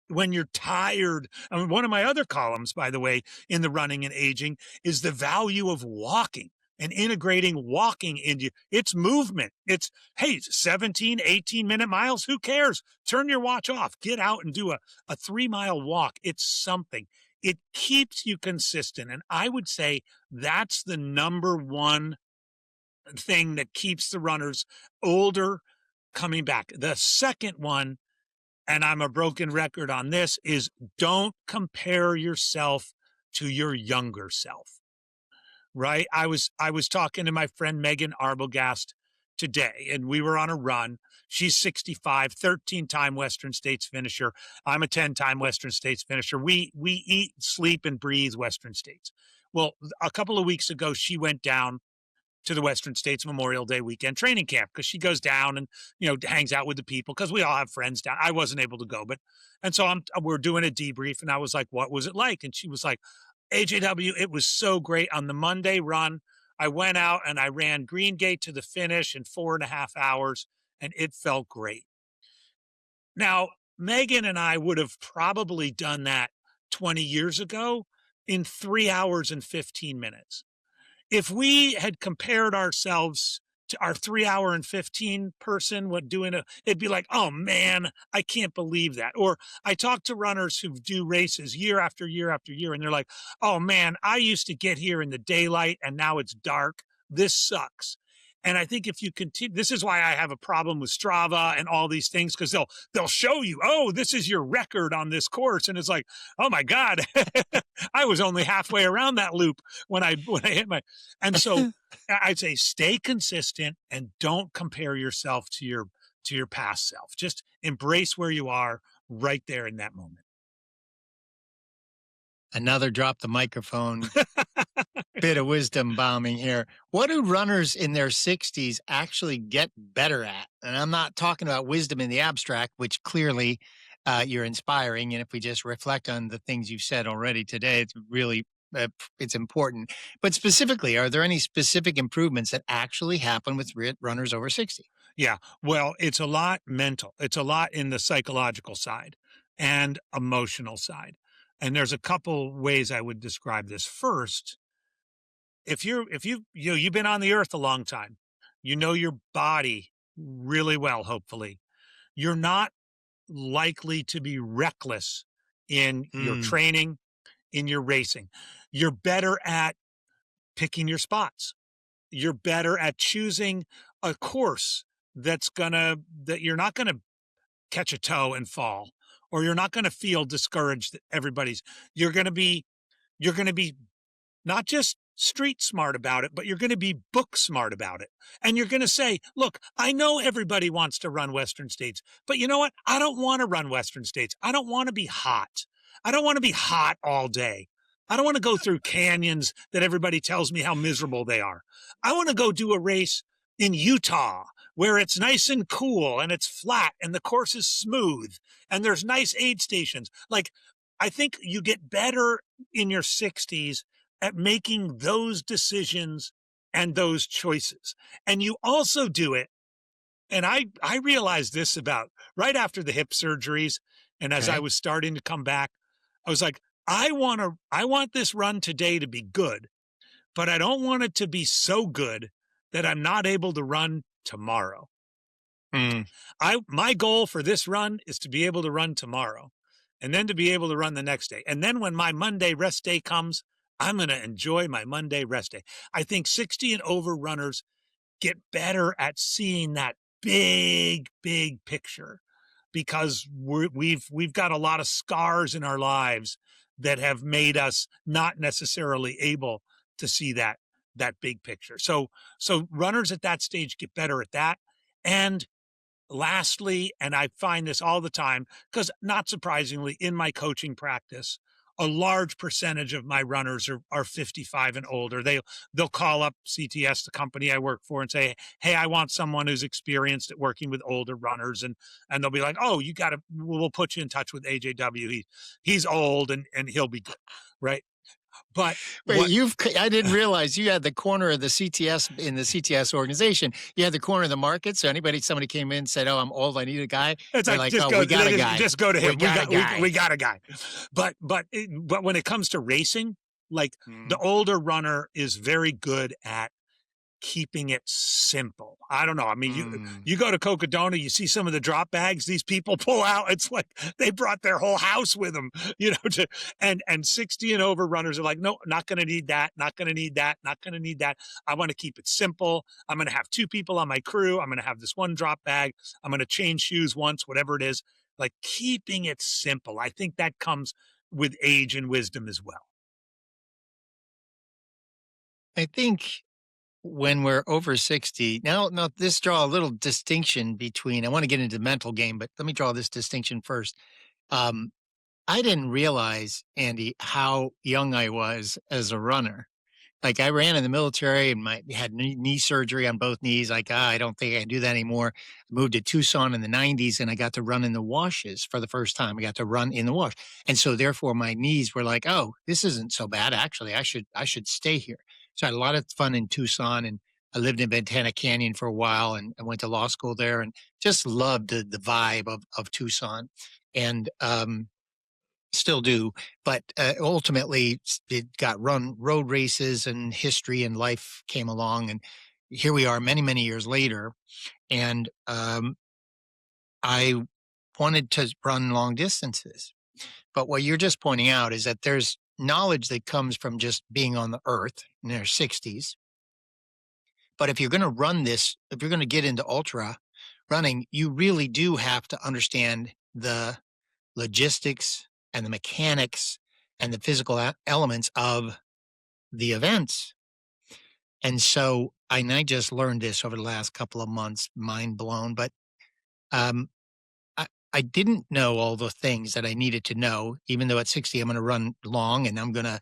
when you're tired. I mean, one of my other columns, by the way, in the running and aging is the value of walking and integrating walking into it's movement. It's, hey, 17, 18-minute miles. Who cares? Turn your watch off. Get out and do a 3-mile walk. It's something. It keeps you consistent. And I would say that's the number one thing that keeps the runners older coming back. The second one, and I'm a broken record on this, is don't compare yourself to your younger self, right? I was talking to my friend Megan Arbogast today, and we were on a run. She's 65, 13-time Western States finisher. I'm a 10-time Western States finisher. We eat, sleep, and breathe Western States. Well, a couple of weeks ago, she went down to the Western States Memorial Day weekend training camp because she goes down and, you know, hangs out with the people because we all have friends down. I wasn't able to go, and so we're doing a debrief, and I was like, what was it like? And she was like, AJW, it was so great. On the Monday run, I went out and I ran Green Gate to the finish in 4.5 hours, and it felt great. Now, Megan and I would have probably done that 20 years ago in 3 hours and 15 minutes. If we had compared ourselves to our 3 hour and 15 person, it'd be like, oh man, I can't believe that. Or I talk to runners who do races year after year after year, and they're like, oh man, I used to get here in the daylight and now it's dark. This sucks. And I think if you continue, this is why I have a problem with Strava and all these things, because they'll show you, oh, this is your record on this course. And it's like, oh my God, I was only halfway around that loop when I hit my, and so I'd say stay consistent and don't compare yourself to your past self. Just embrace where you are right there in that moment. Another drop the microphone bit of wisdom bombing here. What do runners in their 60s actually get better at? And I'm not talking about wisdom in the abstract, which clearly you're inspiring. And if we just reflect on the things you've said already today, it's really it's important. But specifically, are there any specific improvements that actually happen with runners over 60? Yeah, well, it's a lot mental. It's a lot in the psychological side and emotional side. And there's a couple ways I would describe this. First, if you've been on the earth a long time, you know your body really well, hopefully, you're not likely to be reckless in your training, in your racing. You're better at picking your spots. You're better at choosing a course that you're not going to catch a toe and fall, or you're not going to feel discouraged that you're going to be not just street smart about it, but you're going to be book smart about it. And you're going to say, look, I know everybody wants to run Western States, but you know what? I don't want to run Western States. I don't want to be hot. I don't want to be hot all day. I don't want to go through canyons that everybody tells me how miserable they are. I want to go do a race in Utah where it's nice and cool and it's flat and the course is smooth and there's nice aid stations. Like, I think you get better in your 60s at making those decisions and those choices. And you also do it. And I realized this about right after the hip surgeries. And as I was starting to come back, I was like, I want this run today to be good, but I don't want it to be so good that I'm not able to run tomorrow. My goal for this run is to be able to run tomorrow and then to be able to run the next day. And then when my Monday rest day comes, I'm going to enjoy my Monday rest day. I think 60 and over runners get better at seeing that big picture because we've got a lot of scars in our lives that have made us not necessarily able to see that big picture. So runners at that stage get better at that. And lastly, and I find this all the time, because not surprisingly, in my coaching practice, a large percentage of my runners are 55 and older. They'll call up CTS, the company I work for, and say, "Hey, I want someone who's experienced at working with older runners," and they'll be like, "Oh, we'll put you in touch with AJW. He's old and he'll be good," right? But wait, I didn't realize you had the corner of the CTS in the CTS organization. You had the corner of the market. So somebody came in and said, "Oh, I'm old. I need a guy." It's like, "Oh, we got a guy. Just go to him. We got a guy. But when it comes to racing, like the older runner is very good at keeping it simple. I don't know. I mean, you go to Cocodona, you see some of the drop bags these people pull out. It's like they brought their whole house with them, and 60 and over runners are like, "No, not going to need that. Not going to need that. Not going to need that. I want to keep it simple. I'm going to have 2 people on my crew. I'm going to have this one drop bag. I'm going to change shoes once, whatever it is." Like keeping it simple. I think that comes with age and wisdom as well. I think when we're over 60, now this draw a little distinction between, I want to get into the mental game, but let me draw this distinction first. I didn't realize, Andy, how young I was as a runner. Like I ran in the military and had knee surgery on both knees. Like, I don't think I can do that anymore. I moved to Tucson in the 90s and I got to run in the washes for the first time. I got to run in the wash. And so therefore my knees were like, "Oh, this isn't so bad. Actually, I should stay here." So I had a lot of fun in Tucson, and I lived in Ventana Canyon for a while, and I went to law school there and just loved the vibe of Tucson. And, still do, but ultimately it got road races and history and life came along, and here we are many years later, and I wanted to run long distances. But what you're just pointing out is that there's knowledge that comes from just being on the earth in their 60s. But if you're going to run this, if you're going to get into ultra running, you really do have to understand the logistics and the mechanics and the physical elements of the events. And so I just learned this over the last couple of months, mind blown, but I didn't know all the things that I needed to know, even though at 60 I'm going to run long and I'm going to,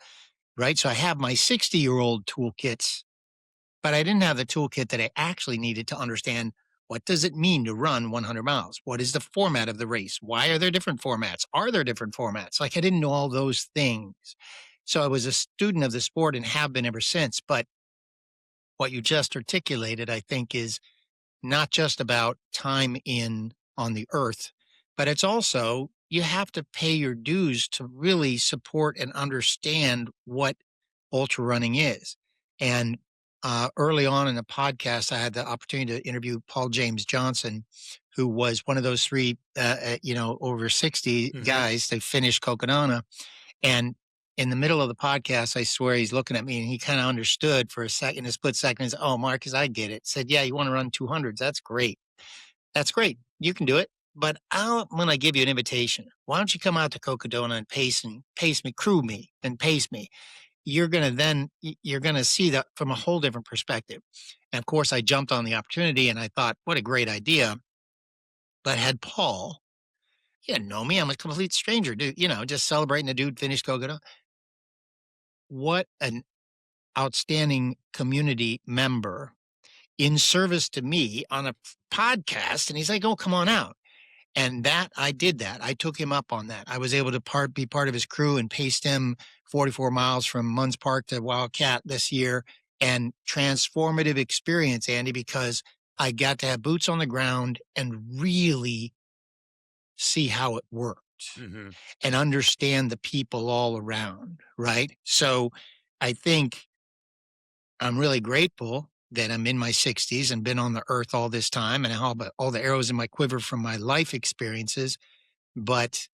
right? So I have my 60-year-old toolkits, but I didn't have the toolkit that I actually needed to understand, what does it mean to run 100 miles? What is the format of the race? Why are there different formats? Are there different formats? Like I didn't know all those things. So I was a student of the sport and have been ever since. But what you just articulated, I think, is not just about time on the earth, but it's also, you have to pay your dues to really support and understand what ultra running is. And early on in the podcast, I had the opportunity to interview Paul James Johnson, who was one of those 3, over 60 guys. They finished Cocodona. And in the middle of the podcast, I swear he's looking at me and he kind of understood for a split second. He said, "Oh, Marcus, I get it." Said, "Yeah, you want to run 200s. That's great. That's great. You can do it. But I'm going to give you an invitation. Why don't you come out to Cocodona and pace me, crew me and pace me? You're going to see that from a whole different perspective." And of course I jumped on the opportunity and I thought, what a great idea. But had Paul, he didn't know me. I'm a complete stranger, dude, just celebrating the dude finished Cocodona. What an outstanding community member in service to me on a podcast. And he's like, "Oh, come on out." And I did that. I took him up on that. I was able to be part of his crew and paced him 44 miles from Munns Park to Wildcat this year. And transformative experience, Andy, because I got to have boots on the ground and really see how it worked and understand the people all around, right? So I think I'm really grateful that I'm in my 60s and been on the earth all this time and all the arrows in my quiver from my life experiences. But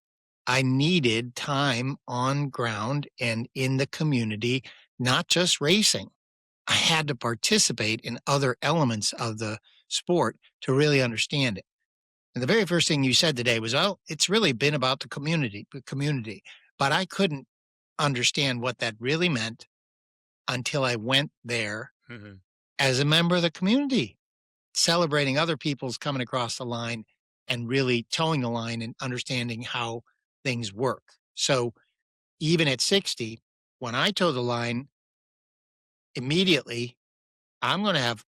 I needed time on ground and in the community, not just racing. I had to participate in other elements of the sport to really understand it. And the very first thing you said today was, oh, it's really been about the community. But I couldn't understand what that really meant until I went there as a member of the community, celebrating other people's coming across the line and really towing the line and understanding how things work. So even at 60, when I toe the line, immediately I'm going to have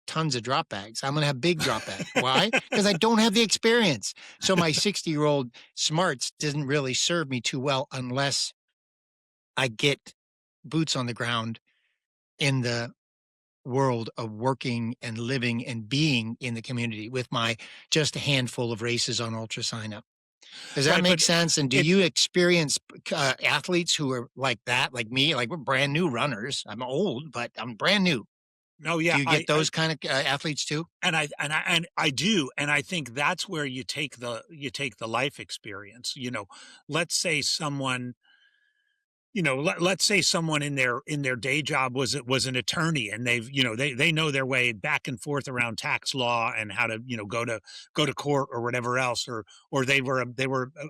tons of drop bags. I'm going to have big drop bags. Why? Because I don't have the experience. So my 60-year-old smarts doesn't really serve me too well unless I get boots on the ground in the world of working and living and being in the community with my just a handful of races on Ultra Sign Up. Does that make sense? And do you experience athletes who are like that, like me? Like, we're brand new runners. I'm old, but I'm brand new. Oh yeah, do you get those kind of athletes too? And I do, and I think that's where you take the life experience. You know, let's say someone. Let's say someone in their day job was an attorney, and they know their way back and forth around tax law and how to go to court or whatever else, or they were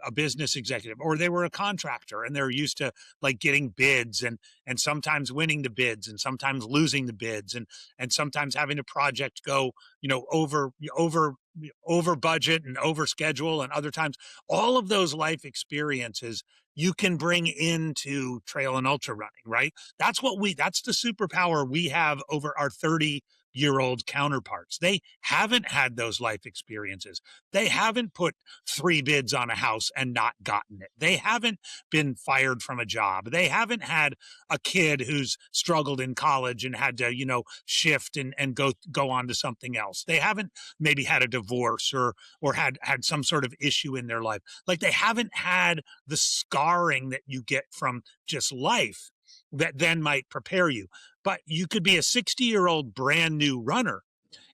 a business executive, or they were a contractor, and they're used to like getting bids and sometimes winning the bids and sometimes losing the bids and sometimes having a project go over budget and over schedule, and other times all of those life experiences you can bring into trail and ultra running, right? That's the superpower we have over our 30-year-old counterparts. They haven't had those life experiences. They haven't put 3 bids on a house and not gotten it. They haven't been fired from a job. They haven't had a kid who's struggled in college and had to, shift and go on to something else. They haven't maybe had a divorce or had some sort of issue in their life. Like, they haven't had the scarring that you get from just life that then might prepare you. But you could be a 60-year-old brand new runner,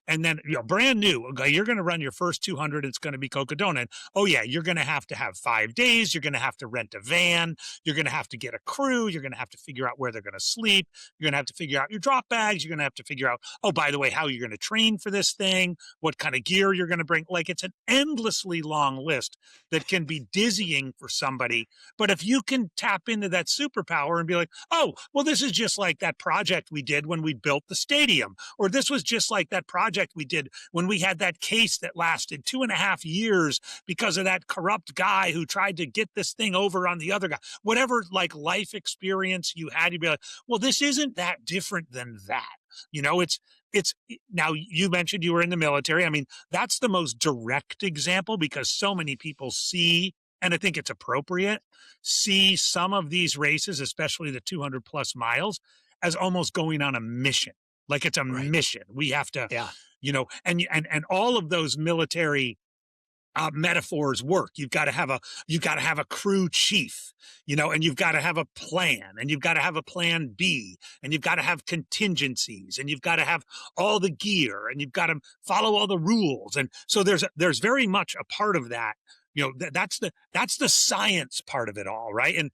and then brand new, you're going to run your first 200. It's going to be Cocodona. And, oh yeah, you're going to have 5 days. You're going to have to rent a van. You're going to have to get a crew. You're going to have to figure out where they're going to sleep. You're going to have to figure out your drop bags. You're going to have to figure out, oh, by the way, how you're going to train for this thing, what kind of gear you're going to bring. Like, it's an endlessly long list that can be dizzying for somebody. But if you can tap into that superpower and be like, oh, well, this is just like that project we did when we built the stadium, or this was just like that project we did when we had that case that lasted 2.5 years because of that corrupt guy who tried to get this thing over on the other guy. Whatever like life experience you had, you'd be like, well, this isn't that different than that. It's now, you mentioned you were in the military. I mean, that's the most direct example, because so many people see, and I think it's appropriate, see some of these races, especially the 200 plus miles, as almost going on a mission. Like, it's a mission. We have to, and all of those military metaphors work. You've got to have a crew chief, and you've got to have a plan, and you've got to have a plan B, and you've got to have contingencies, and you've got to have all the gear, and you've got to follow all the rules. And so there's very much a part of that. That's the science part of it all, right? And,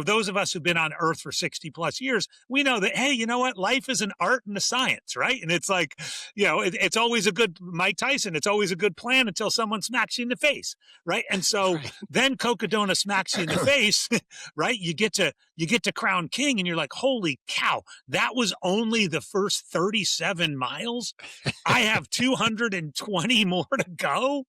those of us who've been on Earth for 60 plus years, we know that, hey, you know what? Life is an art and a science, right? And it's like, it's always a good Mike Tyson. It's always a good plan until someone smacks you in the face, right? And so then Cocodona smacks you in the face, right? You get to Crown King, and you're like, holy cow, that was only the first 37 miles. I have 220 more to go,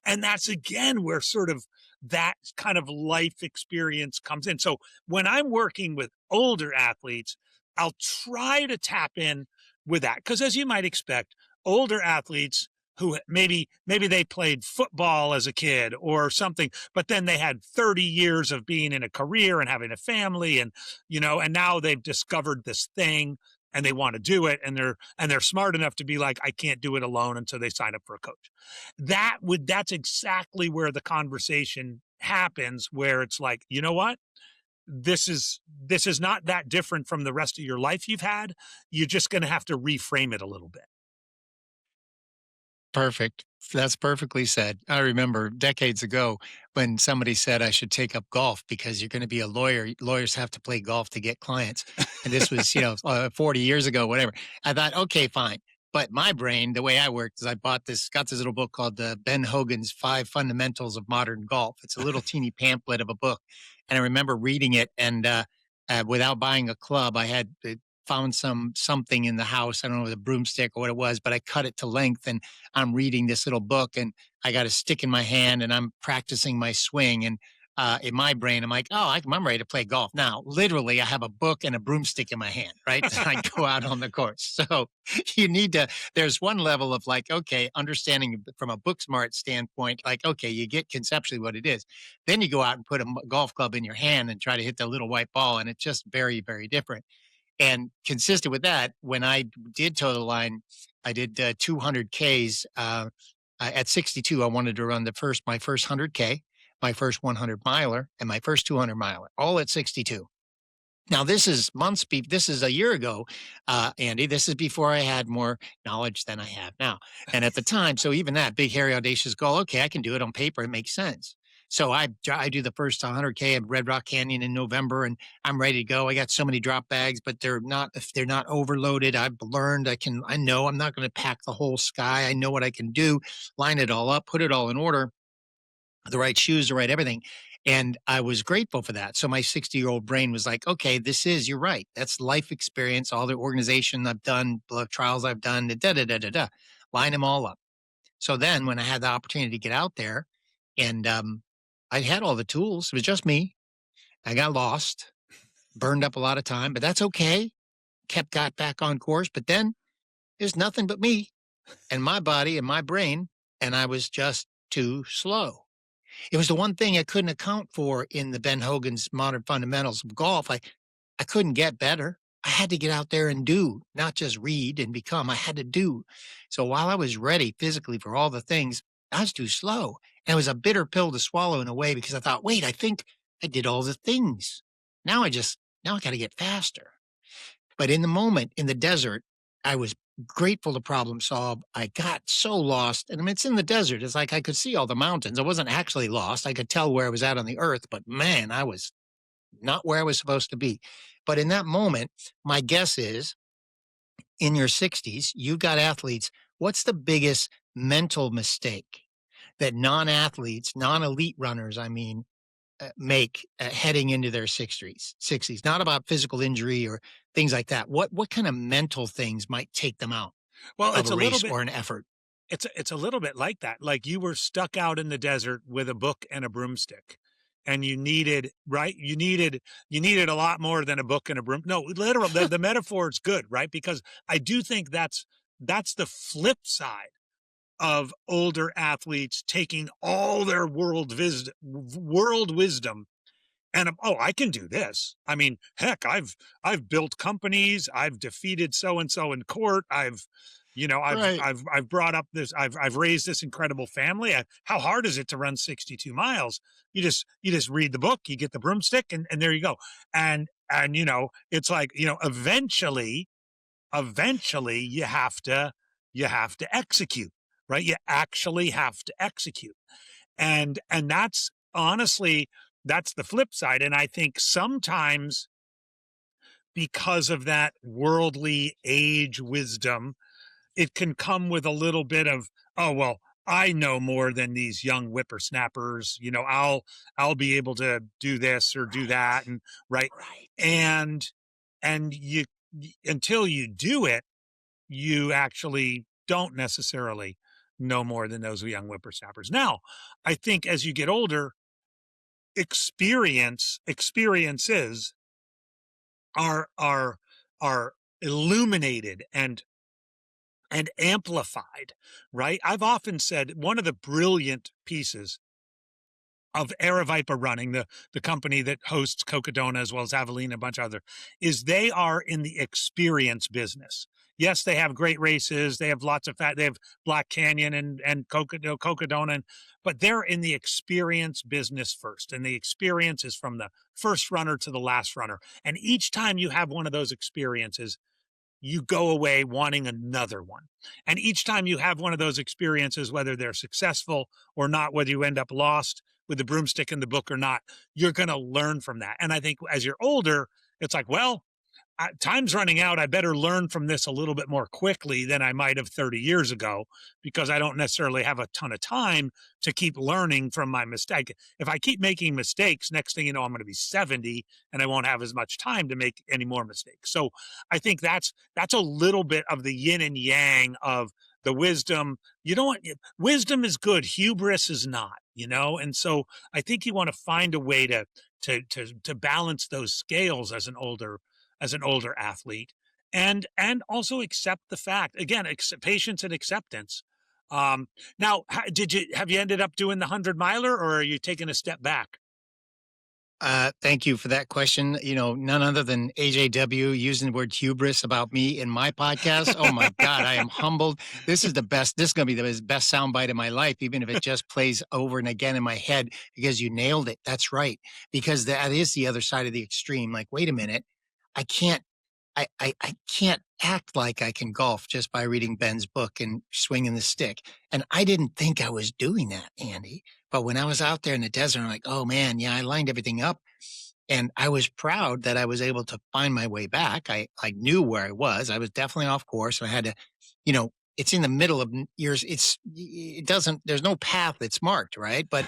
and that's again where sort of that kind of life experience comes in. So when I'm working with older athletes, I'll try to tap in with that, because as you might expect, older athletes who maybe they played football as a kid or something, but then they had 30 years of being in a career and having a family, and and now they've discovered this thing and they want to do it, and they're smart enough to be like, I can't do it alone, and so they sign up for a coach. That's exactly where the conversation happens, where it's like, you know what? this is not that different from the rest of your life you've had. You're just going to have to reframe it a little bit. Perfect. That's perfectly said. I remember decades ago when somebody said I should take up golf because you're going to be a lawyer. Lawyers have to play golf to get clients. And this was, 40 years ago, whatever. I thought, okay, fine. But my brain, the way I worked is I got this little book called Ben Hogan's 5 Fundamentals of Modern Golf. It's a little teeny pamphlet of a book. And I remember reading it and without buying a club, I had found something in the house. I don't know, the broomstick or what it was, but I cut it to length and I'm reading this little book and I got a stick in my hand and I'm practicing my swing. And in my brain, I'm like, oh, I'm ready to play golf. Now, literally, I have a book and a broomstick in my hand, right? I go out on the course. So there's one level of like, okay, understanding from a book smart standpoint, like, okay, you get conceptually what it is. Then you go out and put a golf club in your hand and try to hit the little white ball. And it's just very, very different. And consistent with that, when I did toe the line, I did 200 Ks. At 62, I wanted to run my first 100K, my first 100 miler, and my first 200 miler, all at 62. Now, this is a year ago, Andy. This is before I had more knowledge than I have now. And at the time, so even that big, hairy, audacious goal, okay, I can do it on paper. It makes sense. So I do the first 100K at Red Rock Canyon in November, and I'm ready to go. I got so many drop bags, but they're not overloaded. I've learned I know I'm not going to pack the whole sky. I know what I can do, line it all up, put it all in order, the right shoes, the right everything. And I was grateful for that. So my 60-year-old brain was like, okay, you're right. That's life experience, all the organization I've done, trials I've done, line them all up. So then when I had the opportunity to get out there and I had all the tools, it was just me. I got lost, burned up a lot of time, but that's okay. Got back on course. But then there's nothing but me and my body and my brain. And I was just too slow. It was the one thing I couldn't account for in the Ben Hogan's Modern Fundamentals of Golf. I couldn't get better. I had to get out there and do, not just read and become. I had to do. So while I was ready physically for all the things, I was too slow. And it was a bitter pill to swallow in a way because I thought, wait, I think I did all the things. Now I got to get faster. But in the moment, in the desert, I was grateful to problem solve. I got so lost. And I mean, it's in the desert. It's like I could see all the mountains. I wasn't actually lost. I could tell where I was at on the earth, but man, I was not where I was supposed to be. But in that moment, my guess is in your 60s, you've got athletes. What's the biggest mental mistake that non-athletes, non-elite runners, make heading into their 60s? Not about physical injury or things like that. What kind of mental things might take them out? Well, of it's a little race bit or an effort. It's a little bit like that. Like you were stuck out in the desert with a book and a broomstick. And you needed a lot more than a book and a broom. No, literally, the metaphor is good, right? Because I do think that's the flip side of older athletes taking all their world wisdom and I can do this. I mean, heck, I've built companies, I've defeated so and so in court, I've brought up this, I've raised this incredible family. How hard is it to run 62 miles? You just read the book, you get the broomstick, and there you go. And it's like, eventually you have to execute, right? You actually have to execute. And that's honestly, that's the flip side. And I think sometimes because of that worldly age wisdom, it can come with a little bit of, oh, well, I know more than these young whippersnappers. I'll be able to do this or do that. And right. And you, until you do it, you actually don't necessarily know more than those young whippersnappers. Now, I think as you get older, experiences are illuminated and amplified, right? I've often said one of the brilliant pieces of AJW Running, the company that hosts Cocodona as well as Avelina, a bunch of other, is they are in the experience business. yes, they have great races. They have lots of they have Black Canyon and Cocodona, but they're in the experience business first. And the experience is from the first runner to the last runner. And each time you have one of those experiences, you go away wanting another one. And each time you have one of those experiences, whether they're successful or not, whether you end up lost with the broomstick in the book or not, you're going to learn from that. And I think as you're older, it's like, well, time's running out. I better learn from this a little bit more quickly than I might have 30 years ago, because I don't necessarily have a ton of time to keep learning from my mistake. If I keep making mistakes, next thing you know, I'm going to be 70 and I won't have as much time to make any more mistakes. So I think that's a little bit of the yin and yang of the wisdom. You don't want, wisdom is good. Hubris is not, And so I think you want to find a way to balance those scales as an older athlete, and also accept the fact, again, patience and acceptance. Now, have you ended up doing the 100-miler, or are you taking a step back? Thank you for that question. None other than AJW using the word hubris about me in my podcast. Oh my God, I am humbled. This is the best. This is going to be the best soundbite of my life, even if it just plays over and again in my head, because you nailed it. That's right. Because that is the other side of the extreme. Like, wait a minute. I can't act like I can golf just by reading Ben's book and swinging the stick. And I didn't think I was doing that, Andy. But when I was out there in the desert, I'm like, oh man, yeah, I lined everything up. And I was proud that I was able to find my way back. I knew where I was. I was definitely off course. I had to, it's in the middle of years. There's no path that's marked, right? But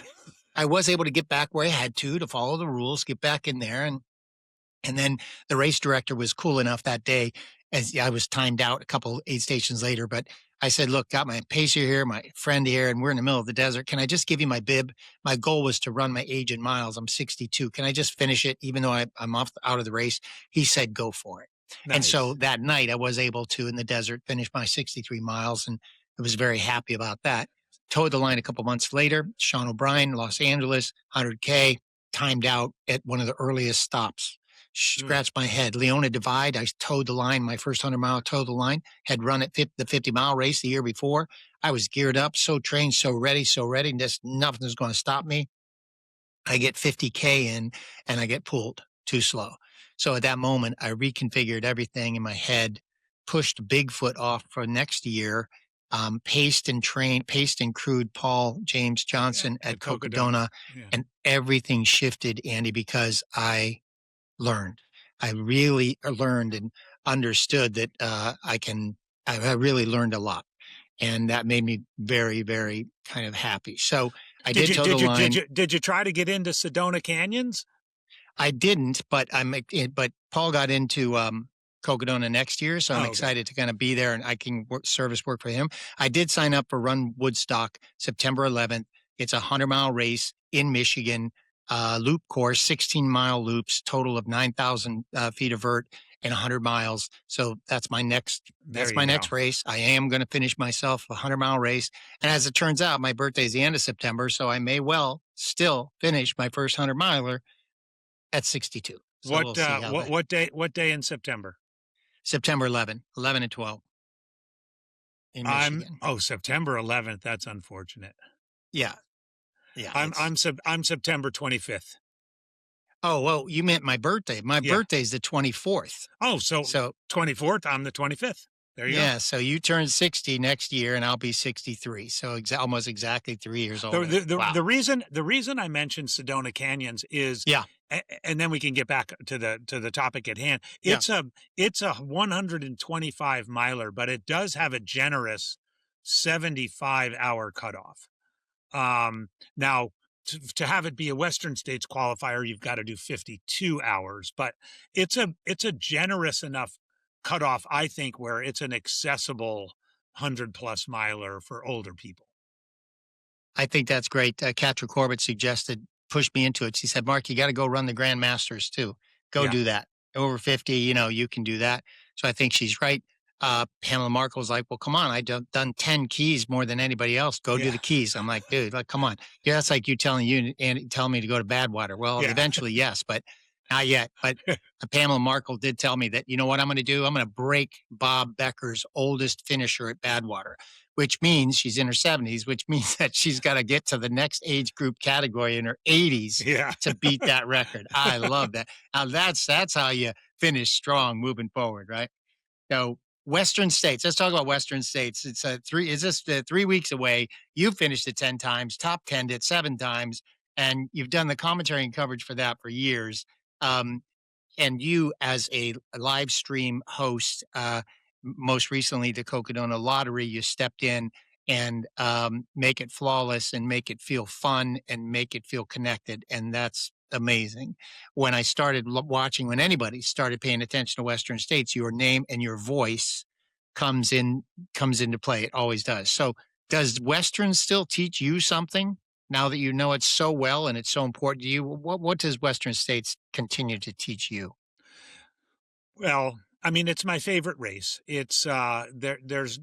I was able to get back where I had to follow the rules, get back in there. And then the race director was cool enough that day, as I was timed out a couple aid stations later, but I said, look, got my pacer here, my friend here, and we're in the middle of the desert. Can I just give you my bib? My goal was to run my age in miles. I'm 62. Can I just finish it, even though I'm out of the race? He said, go for it. Nice. And so that night I was able to, in the desert, finish my 63 miles, and I was very happy about that. Towed the line a couple months later. Sean O'Brien, Los Angeles, 100K, timed out at one of the earliest stops. Scratched my head. Leona Divide, I towed the line, my first 100-mile towed the line, had run at the 50-mile race the year before. I was geared up, so trained, so ready, and just nothing was going to stop me. I get 50K in, and I get pulled too slow. So at that moment, I reconfigured everything in my head, pushed Bigfoot off for next year, paced and crewed Paul James Johnson at Cocodona, and everything shifted, Andy, because I really learned and understood that I really learned a lot. And that made me very, very kind of happy. So I did tow the line. Did you try to get into Sedona Canyons? I didn't, but Paul got into Cocodona next year. So I'm excited to kind of be there, and I can service work for him. I did sign up for Run Woodstock September 11th. It's a 100-mile race in Michigan. Loop course, 16-mile loops, total of 9,000 feet of vert and 100 miles. So that's my next race. I am going to finish myself a 100-mile race. And as it turns out, my birthday is the end of September, so I may well still finish my first 100-miler at 62. So what day in September? September 11 and 12 in Michigan. September 11th. That's unfortunate. Yeah. Yeah, I'm September 25th. Oh, well, you meant my birthday. My birthday is the 24th. Oh, so 24th, I'm the 25th. There you go. Yeah, so you turn 60 next year, and I'll be 63. So almost exactly 3 years old. Wow. The reason I mentioned Sedona Canyons is, and then we can get back to the topic at hand. It's a 125 miler, but it does have a generous 75-hour cutoff. Now to have it be a Western States qualifier, you've got to do 52 hours, but it's a generous enough cutoff, I think, where it's an accessible 100+ miler for older people. I think that's great. Catra Corbett suggested, pushed me into it. She said, Mark, you got to go run the Grand Masters too. Go do that. Over 50, you can do that. So I think she's right. Pamela Markle was like, well, come on, I've done 10 keys more than anybody else. Go do the keys. I'm like, dude, come on. Yeah, that's like you telling me to go to Badwater. Well, eventually, yes, but Not yet, but Pamela Markle did tell me that, you know what I'm going to do? I'm going to break Bob Becker's oldest finisher at Badwater, which means she's in her 70s, which means that she's got to get to the next age group category in her 80s to beat that record. I love that. Now that's how you finish strong moving forward, right? So Western States. Let's talk about Western States. It's 3 weeks away. You've finished it 10 times, top 10 it 7 times, and you've done the commentary and coverage for that for years. And you, as a live stream host, most recently the Cocodona Lottery, you stepped in and make it flawless and make it feel fun and make it feel connected. And that's amazing. When I started watching, when anybody started paying attention to Western States, your name and your voice comes into play. It always does. So does Western still teach you something now that you know it so well and it's so important to you? What does Western States continue to teach you? Well, I mean, it's my favorite race. It's there's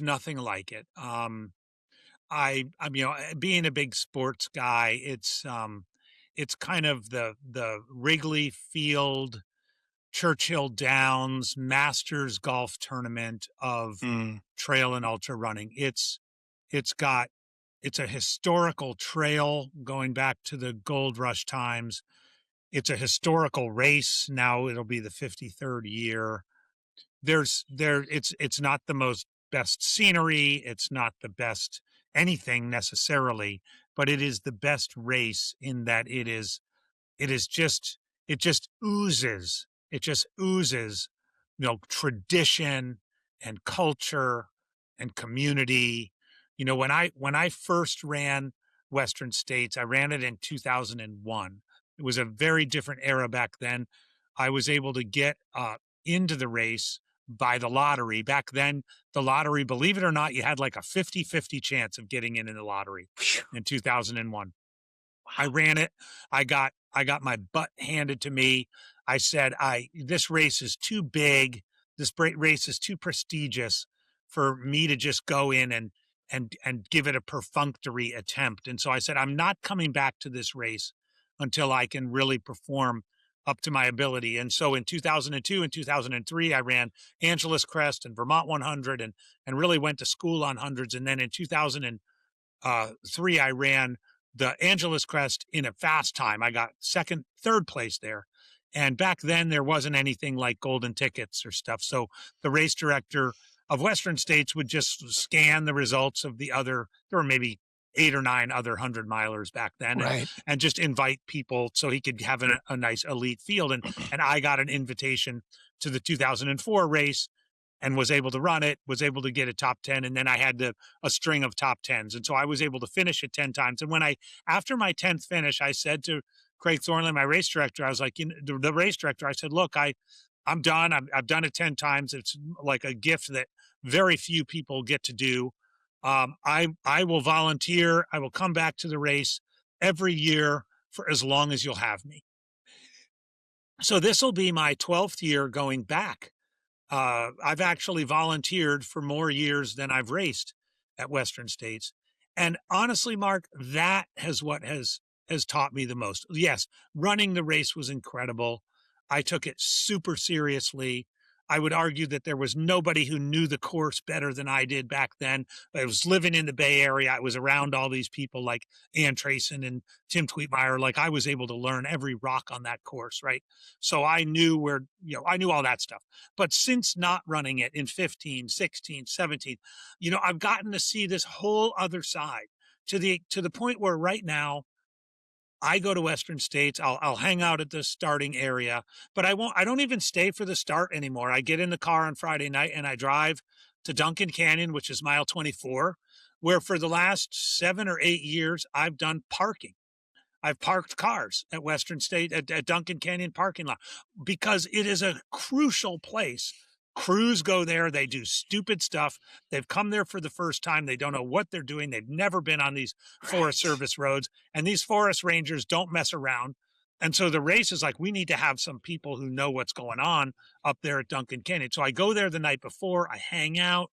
nothing like it. I'm being a big sports guy, it's kind of the Wrigley Field, Churchill Downs Masters golf tournament of trail and ultra running. It's a historical trail going back to the gold rush times. It's a historical race. Now it'll be the 53rd year. It's not the most best scenery. It's not the best anything necessarily, but it is the best race in that it just oozes, tradition and culture and community. When I first ran Western States, I ran it in 2001. It was a very different era back then. I was able to get into the race by the lottery. Back then, the lottery, believe it or not, you had like a 50-50 chance of getting in the lottery in 2001. Wow. I ran it. I got my butt handed to me. I said, this race is too big. This race is too prestigious for me to just go in and give it a perfunctory attempt. And so I said, I'm not coming back to this race until I can really perform up to my ability. And so in 2002 and 2003, I ran Angeles Crest and Vermont 100 and really went to school on hundreds. And then in 2003, I ran the Angeles Crest in a fast time. I got third place there. And back then there wasn't anything like golden tickets or stuff. So the race director of Western States would just scan the results of there were maybe 8 or 9 other 100-milers back then, right, and just invite people so he could have a nice elite field. And I got an invitation to the 2004 race and was able to run it, was able to get a top 10. And then I had a string of top 10s. And so I was able to finish it 10 times. And after my 10th finish, I said to Craig Thornley, my race director, I was like, the race director, I said, look, I'm done. I've done it 10 times. It's like a gift that very few people get to do. I will volunteer. I will come back to the race every year for as long as you'll have me. So this will be my 12th year going back. I've actually volunteered for more years than I've raced at Western States. And honestly, Mark, that has taught me the most. Yes, running the race was incredible. I took it super seriously. I would argue that there was nobody who knew the course better than I did back then. I was living in the Bay Area. I was around all these people like Ann Trayson and Tim Tweetmeyer. Like I was able to learn every rock on that course, right? So I knew I knew all that stuff. But since not running it in 15, 16, 17, I've gotten to see this whole other side to the point where right now, I go to Western States. I'll hang out at the starting area, but I don't even stay for the start anymore. I get in the car on Friday night and I drive to Duncan Canyon, which is mile 24, where for the last 7 or 8 years, I've done parking. I've parked cars at Western State at Duncan Canyon parking lot because it is a crucial place. Crews go there. They do stupid stuff. They've come there for the first time. They don't know what they're doing. They've never been on these Forest Service roads. And these forest rangers don't mess around. And so the race is like, we need to have some people who know what's going on up there at Duncan Canyon. So I go there the night before. I hang out.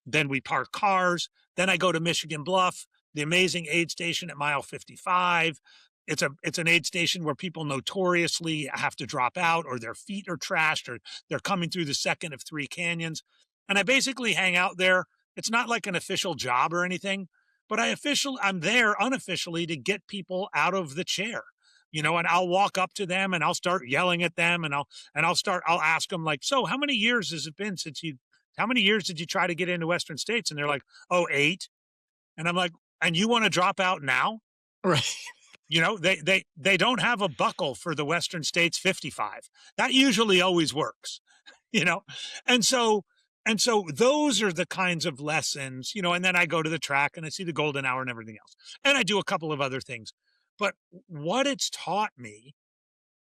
Then we park cars. Then I go to Michigan Bluff, the amazing aid station at mile 55. it's an aid station where people notoriously have to drop out, or their feet are trashed, or they're coming through the second of 3 canyons. And I basically hang out there. It's not like an official job or anything, but I'm there unofficially to get people out of the chair, and I'll walk up to them and I'll start yelling at them, and I'll ask them, like, so how many years has it been how many years did you try to get into Western States? And they're like, oh, 8. And I'm like, and you want to drop out now? Right. They don't have a buckle for the Western States 55. That usually always works, and so those are the kinds of lessons, and then I go to the track and I see the golden hour and everything else. And I do a couple of other things. But what it's taught me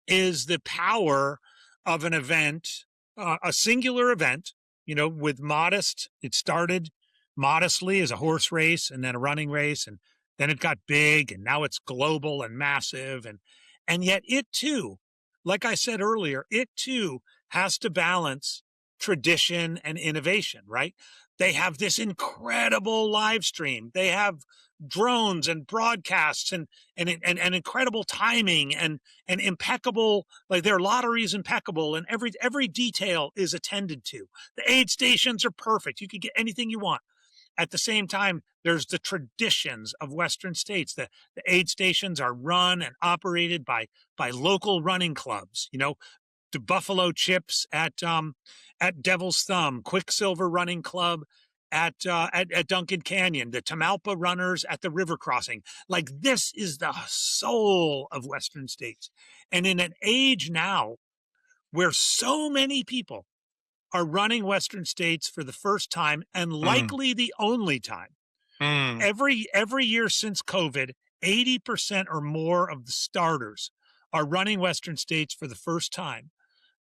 is the power of an event, a singular event, with it started modestly as a horse race and then a running race. And then it got big, and now it's global and massive. And yet it too, like I said earlier, it too has to balance tradition and innovation, right? They have this incredible live stream. They have drones and broadcasts and incredible timing and impeccable, like their lottery is impeccable, and every detail is attended to. The aid stations are perfect. You could get anything you want. At the same time, there's the traditions of Western States. The aid stations are run and operated by local running clubs. The Buffalo Chips at Devil's Thumb, Quicksilver Running Club at Duncan Canyon, the Tamalpa Runners at the River Crossing. Like, this is the soul of Western States. And in an age now where so many people are running Western States for the first time, and likely the only time. Every year since COVID, 80% or more of the starters are running Western States for the first time.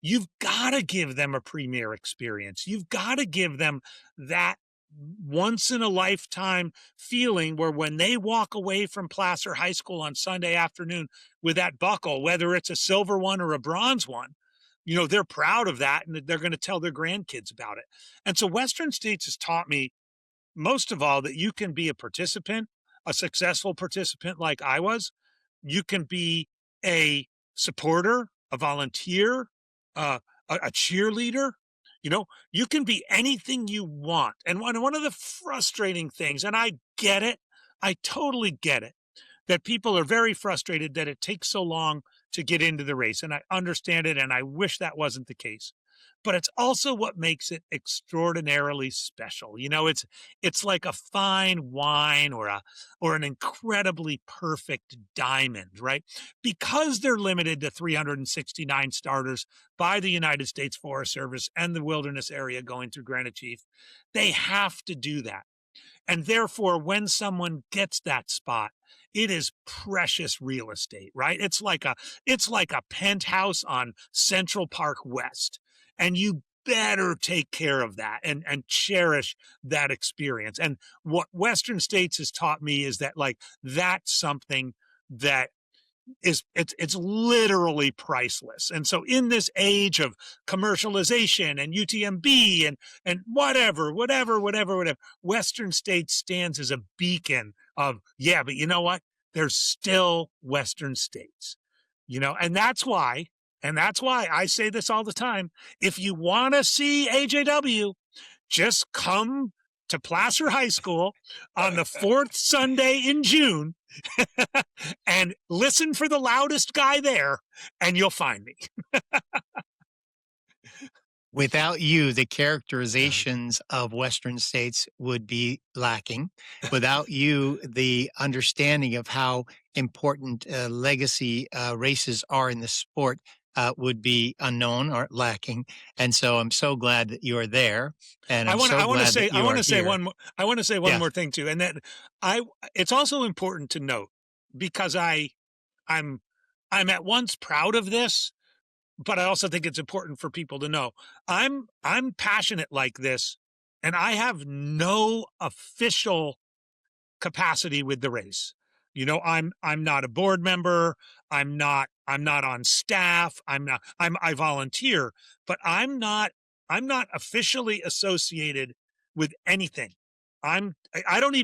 You've got to give them a premier experience. You've got to give them that once in a lifetime feeling where when they walk away from Placer High School on Sunday afternoon with that buckle, whether it's a silver one or a bronze one, they're proud of that, and they're going to tell their grandkids about it. And so Western States has taught me, most of all, that you can be a participant, a successful participant like I was. You can be a supporter, a volunteer, a cheerleader. You can be anything you want. And one of the frustrating things, and I get it, I totally get it, that people are very frustrated that it takes so long to get into the race. And I understand it, and I wish that wasn't the case. But it's also what makes it extraordinarily special. It's like a fine wine or an incredibly perfect diamond, right? Because they're limited to 369 starters by the United States Forest Service and the wilderness area going through Granite Chief, they have to do that. And therefore, when someone gets that spot, it is precious real estate, right? It's like a penthouse on Central Park West. And you better take care of that and cherish that experience. And what Western States has taught me is that, like, that's something that it's literally priceless. And so in this age of commercialization and UTMB and whatever, Western States stands as a beacon of, yeah, but you know what? There's still Western States, and that's why I say this all the time. If you want to see AJW, just come to Placer High School on the 4th Sunday in June and listen for the loudest guy there, and you'll find me. Without you, the characterizations of Western States would be lacking. Without you, the understanding of how important legacy races are in the sport would be unknown or lacking. And so I'm so glad that you are there. And I want to say one more thing too. And that it's also important to note, because I'm at once proud of this, but I also think it's important for people to know I'm passionate like this, and I have no official capacity with the race. I'm not a board member. I'm not on staff. I volunteer, but I'm not officially associated with anything. I don't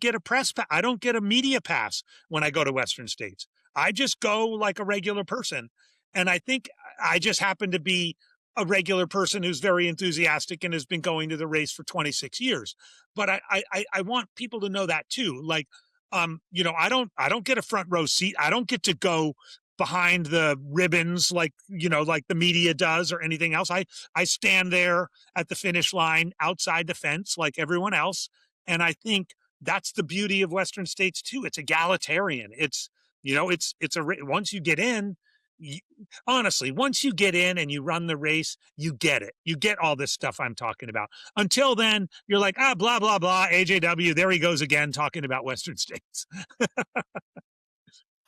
get a I don't get a media pass when I go to Western States. I just go like a regular person. And I think I just happen to be a regular person who's very enthusiastic and has been going to the race for 26 years. But I want people to know that too. Like, you know, I don't get a front row seat. I don't get to go behind the ribbons like, you know, like the media does or anything else. I stand there at the finish line outside the fence like everyone else. And I think that's the beauty of Western States too. It's egalitarian. It's, you know, once you get in, honestly, once you get in and you run the race, you get it. You get all this stuff I'm talking about. Until then, you're like, blah, blah, blah, AJW, there he goes again talking about Western States.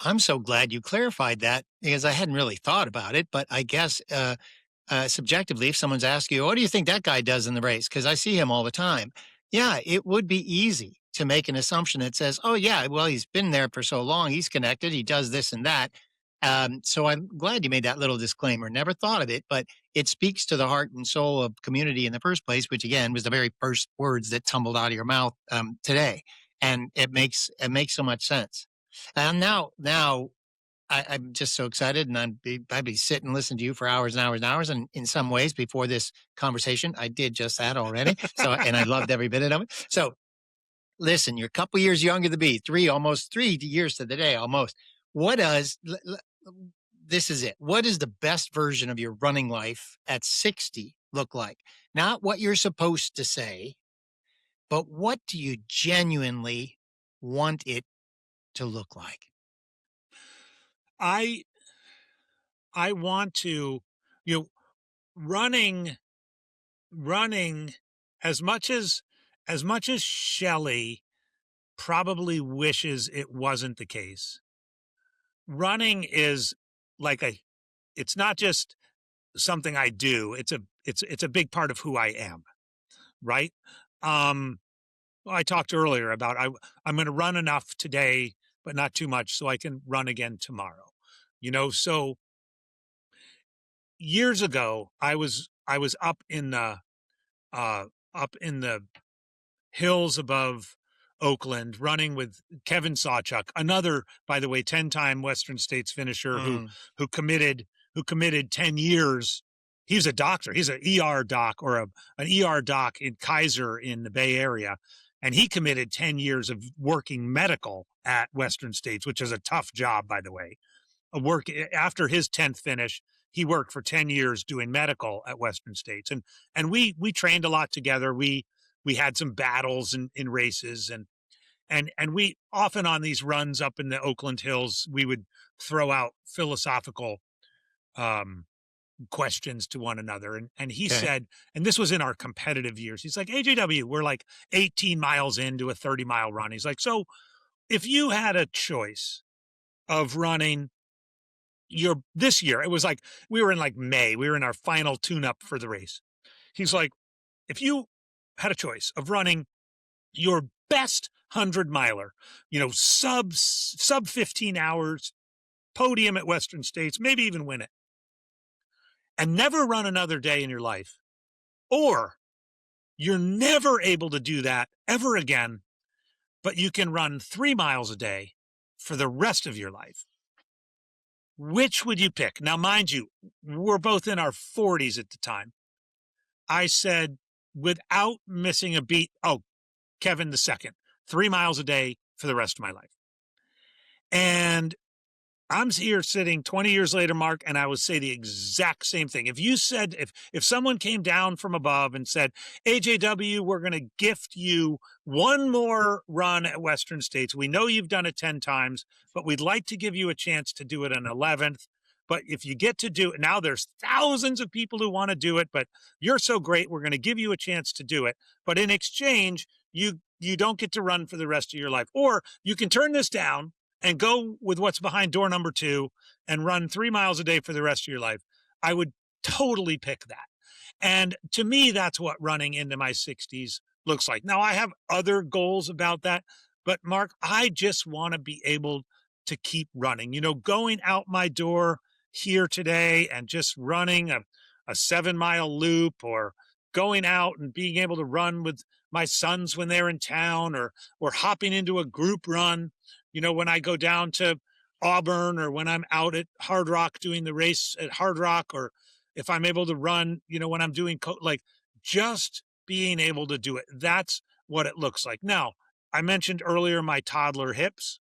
I'm so glad you clarified that because I hadn't really thought about it, but I guess subjectively, if someone's asking you, what do you think that guy does in the race? Because I see him all the time. Yeah, it would be easy to make an assumption that says, oh, yeah, well, he's been there for so long. He's connected. He does this and that. So I'm glad you made that little disclaimer. Never thought of it, but it speaks to the heart and soul of community in the first place, which again was the very first words that tumbled out of your mouth today. And it makes so much sense. And now I'm just so excited, and I'd be sitting and listening to you for hours and hours and hours. And in some ways, before this conversation, I did just that already. So, and I loved every minute of it. So, listen, you're a couple years younger than me, almost 3 years to the day, almost. This is it. What does the best version of your running life at 60 look like? Not what you're supposed to say, but what do you genuinely want it to look like? I want to, you know, running as much as Shelly probably wishes it wasn't the case. Running is like it's not just something I do. It's a big part of who I am. Right. Well, I talked earlier about I'm going to run enough today, but not too much so I can run again tomorrow. You know, so years ago, I was up in the hills above Oakland running with Kevin Sawchuk, another, by the way, 10-time Western States finisher who committed 10 years. He's a doctor. He's an ER doc or an ER doc in Kaiser in the Bay Area. And he committed 10 years of working medical at Western States, which is a tough job, by the way. After his 10th finish, he worked for 10 years doing medical at Western States. And we trained a lot together. We had some battles in races and we often on these runs up in the Oakland Hills, we would throw out philosophical questions to one another. And he said, and this was in our competitive years, he's like, AJW, we're like 18 miles into a 30-mile run. He's like, so if you had a choice of running this year, it was like, we were in like May, we were in our final tune-up for the race. He's like, if you had a choice of running your best 100-miler, you know, sub 15 hours, podium at Western States, maybe even win it, and never run another day in your life, or you're never able to do that ever again, but you can run 3 miles a day for the rest of your life, which would you pick? Now, mind you, we're both in our 40s at the time. I said, without missing a beat, Kevin the second, 3 miles a day for the rest of my life. And I'm here sitting 20 years later, Mark, and I would say the exact same thing. If you said, if someone came down from above and said, AJW, we're going to gift you one more run at Western States. We know you've done it 10 times, but we'd like to give you a chance to do it an 11th. But if you get to do it, now there's thousands of people who want to do it, but you're so great, we're going to give you a chance to do it. But in exchange, you don't get to run for the rest of your life. Or you can turn this down and go with what's behind door number 2 and run 3 miles a day for the rest of your life. I would totally pick that. And to me, that's what running into my 60s looks like. Now, I have other goals about that, but Mark, I just want to be able to keep running. You know, going out my door here today and just running a 7-mile loop or going out and being able to run with my sons when they're in town, or hopping into a group run, when I go down to Auburn, or when I'm out at Hard Rock doing the race at Hard Rock, or if I'm able to run, when I'm doing like just being able to do it. That's what it looks like. Now, I mentioned earlier my toddler hips.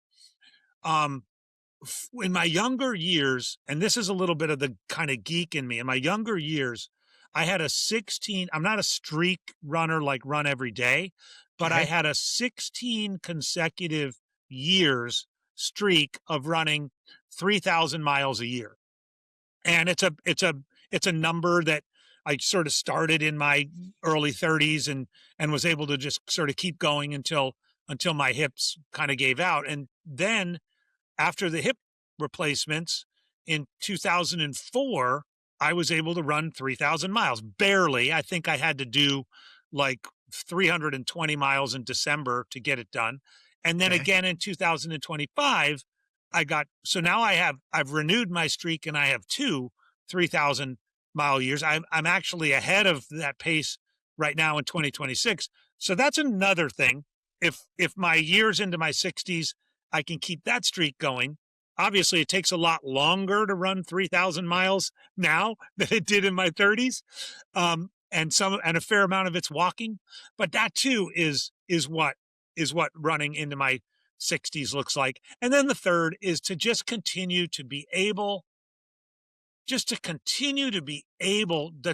In my younger years, and this is a little bit of the kind of geek in me, in my younger years, I had a 16, I'm not a streak runner, like run every day, but I had a 16 consecutive years streak of running 3,000 miles a year. And it's a number that I sort of started in my early 30s and was able to just sort of keep going until my hips kind of gave out. And then after the hip replacements in 2004, I was able to run 3,000 miles, barely. I think I had to do like 320 miles in December to get it done. And then again in 2025, so now I've renewed my streak, and I have 2 3,000 mile years. I'm actually ahead of that pace right now in 2026. So that's another thing. If my years into my 60s, I can keep that streak going. Obviously, it takes a lot longer to run 3,000 miles now than it did in my 30s, and a fair amount of it's walking. But that too is what running into my 60s looks like. And then the third is to just continue to be able, that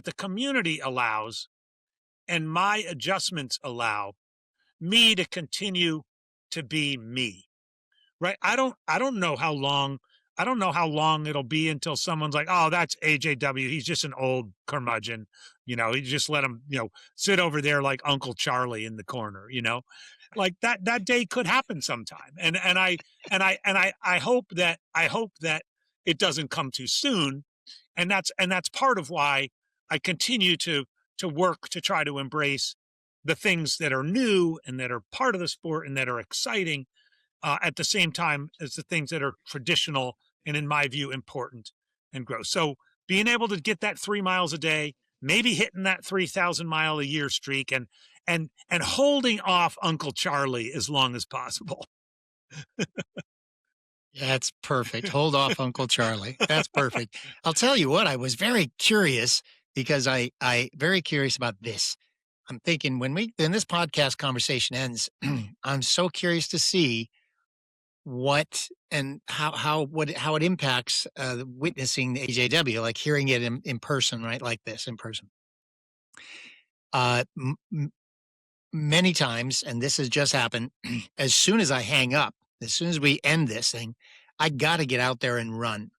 the community allows, and my adjustments allow me to continue to be me. Right. I don't know how long it'll be until someone's like, oh, that's AJW. He's just an old curmudgeon. You just let him, sit over there like Uncle Charlie in the corner, like that day could happen sometime. And I hope that it doesn't come too soon. And that's part of why I continue to work to try to embrace the things that are new and that are part of the sport and that are exciting, at the same time as the things that are traditional and, in my view, important and grow. So being able to get that 3 miles a day, maybe hitting that 3,000 mile a year streak, and holding off Uncle Charlie as long as possible. That's perfect. Hold off Uncle Charlie. That's perfect. I'll tell you what, I was very curious because I very curious about this. I'm thinking when this podcast conversation ends, I'm so curious to see what and how it impacts witnessing the AJW, like hearing it in person, right? Like this in person. Many times, and this has just happened, as soon as I hang up, as soon as we end this thing, I got to get out there and run.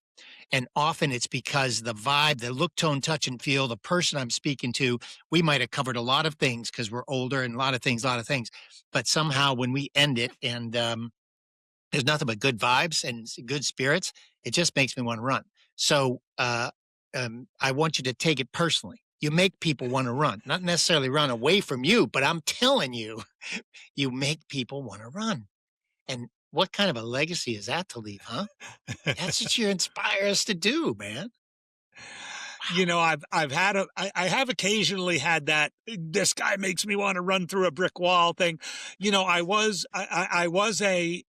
And often it's because the vibe, the look, tone, touch, and feel, the person I'm speaking to, we might have covered a lot of things because we're older and a lot of things. But somehow when we end it and there's nothing but good vibes and good spirits, it just makes me want to run. So I want you to take it personally. You make people want to run, not necessarily run away from you, but I'm telling you, you make people want to run. And what kind of a legacy is that to leave, huh? That's what you inspire us to do, man. I have occasionally had that, this guy makes me want to run through a brick wall thing. I was a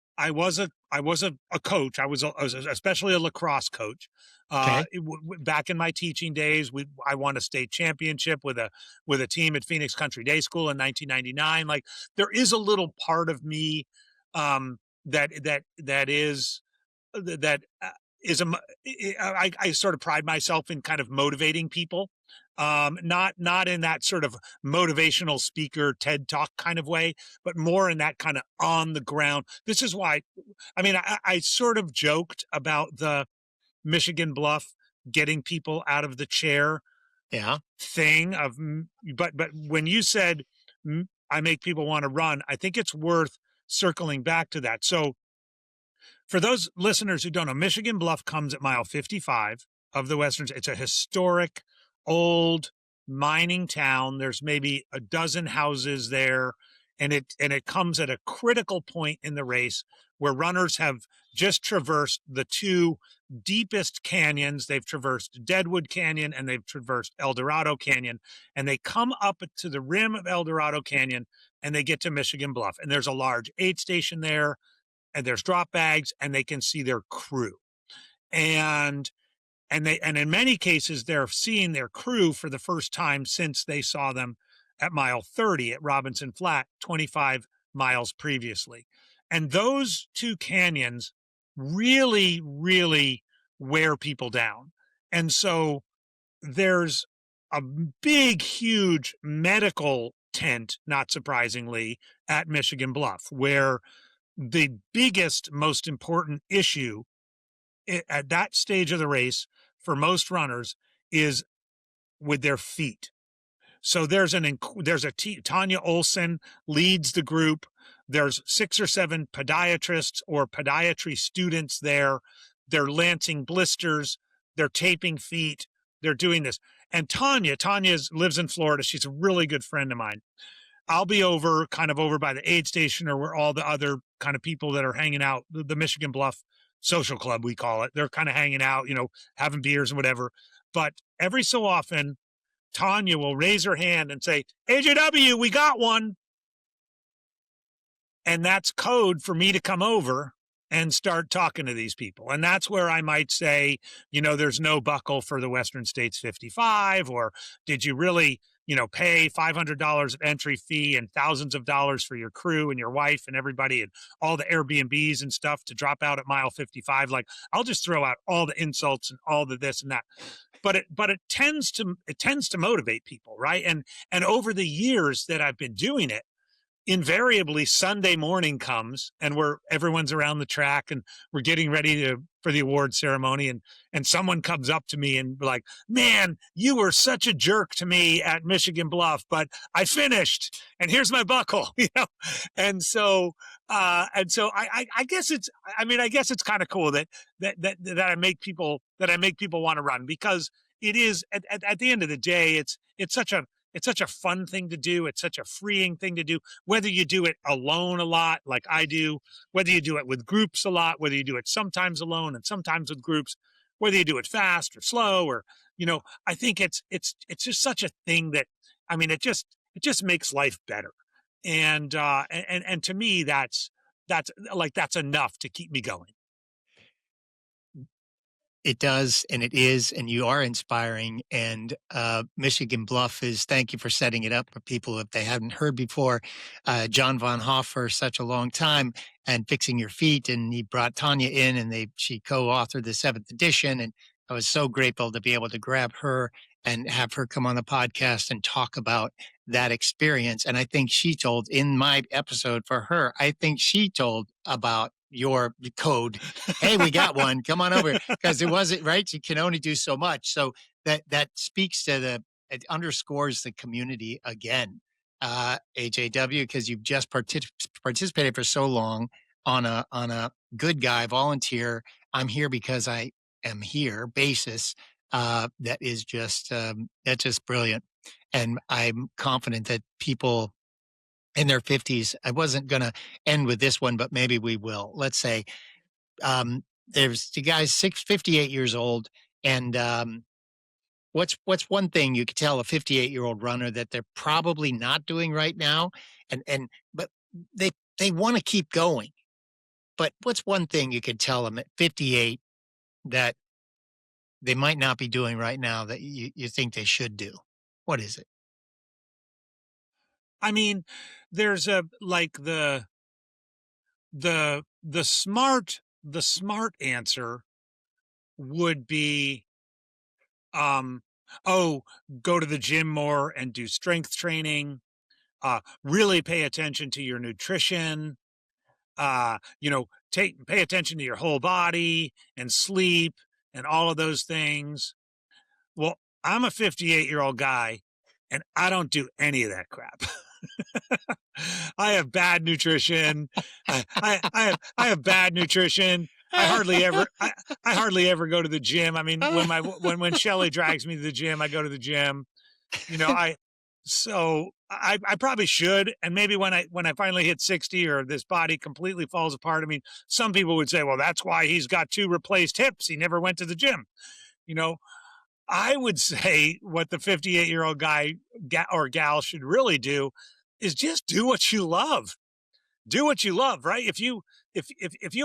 coach. I was especially a lacrosse coach. Back in my teaching days, I won a state championship with a team at Phoenix Country Day School in 1999. Like, there is a little part of me that I sort of pride myself in kind of motivating people, not in that sort of motivational speaker TED Talk kind of way, but more in that kind of on the ground. This is why, I sort of joked about the Michigan Bluff getting people out of the chair thing but when you said I make people want to run, I think it's worth circling back to that. So for those listeners who don't know, Michigan Bluff comes at mile 55 of the Western. It's a historic old mining town. There's maybe a dozen houses there, and it comes at a critical point in the race where runners have just traversed the two deepest canyons. They've traversed Deadwood Canyon and they've traversed El Dorado Canyon, and they come up to the rim of El Dorado Canyon and they get to Michigan Bluff, and there's a large aid station there, and there's drop bags, and they can see their crew. And in many cases, they're seeing their crew for the first time since they saw them at mile 30 at Robinson Flat 25 miles previously. And those two canyons really, really wear people down. And so there's a big, huge medical tent, not surprisingly, at Michigan Bluff, where the biggest, most important issue at that stage of the race for most runners is with their feet. So Tanya Olson leads the group. There's 6 or 7 podiatrists or podiatry students there. They're lancing blisters. They're taping feet. They're doing this. And Tanya lives in Florida. She's a really good friend of mine. I'll be over by the aid station, or where all the other kind of people that are hanging out, the Michigan Bluff Social Club, we call it. They're kind of hanging out, having beers and whatever. But every so often, Tanya will raise her hand and say, AJW, we got one. And that's code for me to come over and start talking to these people. And that's where I might say, there's no buckle for the Western States 55, or did you really, pay $500 of entry fee and thousands of dollars for your crew and your wife and everybody and all the Airbnbs and stuff to drop out at mile 55? Like, I'll just throw out all the insults and all the this and that. But it tends to motivate people, right? And over the years that I've been doing it, invariably Sunday morning comes and everyone's around the track and we're getting ready for the award ceremony, and someone comes up to me and like, man, you were such a jerk to me at Michigan Bluff, but I finished and here's my buckle, And so I guess it's kind of cool that I make people want to run, because it is at the end of the day, it's such a fun thing to do. It's such a freeing thing to do, whether you do it alone a lot, like I do, whether you do it with groups a lot, whether you do it sometimes alone and sometimes with groups, whether you do it fast or slow, or, I think it's just such a thing that, it just makes life better. And to me, that's enough to keep me going. It does, and it is, and you are inspiring. And Michigan Bluff thank you for setting it up for people if they haven't heard before. John Von Hoff for such a long time, and Fixing Your Feet, and he brought Tanya in, and she co-authored the 7th edition, and I was so grateful to be able to grab her and have her come on the podcast and talk about that experience. And I think she told, in my episode for her, about your code. Hey, we got one. Come on over. Because it wasn't right. You can only do so much. So that speaks to it underscores the community again, AJW, because you've just participated for so long on a good guy volunteer. I'm here because I am here basis. That is that's just brilliant. And I'm confident that people in their 50s, I wasn't going to end with this one, but maybe we will. Let's say there's the guy's 58 years old. And what's one thing you could tell a 58-year-old runner that they're probably not doing right now? But they want to keep going. But what's one thing you could tell them at 58 that they might not be doing right now that you think they should do? What is it? There's the smart answer would be, go to the gym more and do strength training, really pay attention to your nutrition, pay attention to your whole body and sleep and all of those things. Well, I'm a 58-year-old guy and I don't do any of that crap. I have bad nutrition. I have bad nutrition. I hardly ever go to the gym. When Shelly drags me to the gym, I go to the gym. So I probably should. And maybe when I finally hit 60 or this body completely falls apart, I mean, some people would say, well, that's why he's got 2 replaced hips. He never went to the gym. You know, I would say what the 58-year-old guy or gal should really do is just do what you love. Do what you love, right? If you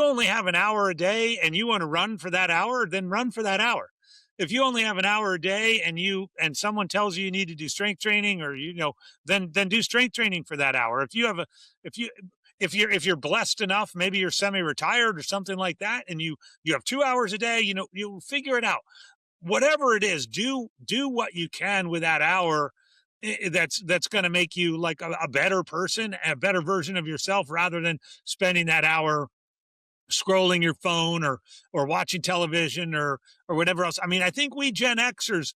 only have an hour a day and you want to run for that hour, then run for that hour. If you only have an hour a day and someone tells you need to do strength training, or then do strength training for that hour. If you're blessed enough, maybe you're semi-retired or something like that, and you have 2 hours a day, you'll figure it out. Whatever it is, do what you can with that hour. That's going to make you like a better person, a better version of yourself, rather than spending that hour scrolling your phone or watching television or whatever else. I mean, I think we Gen Xers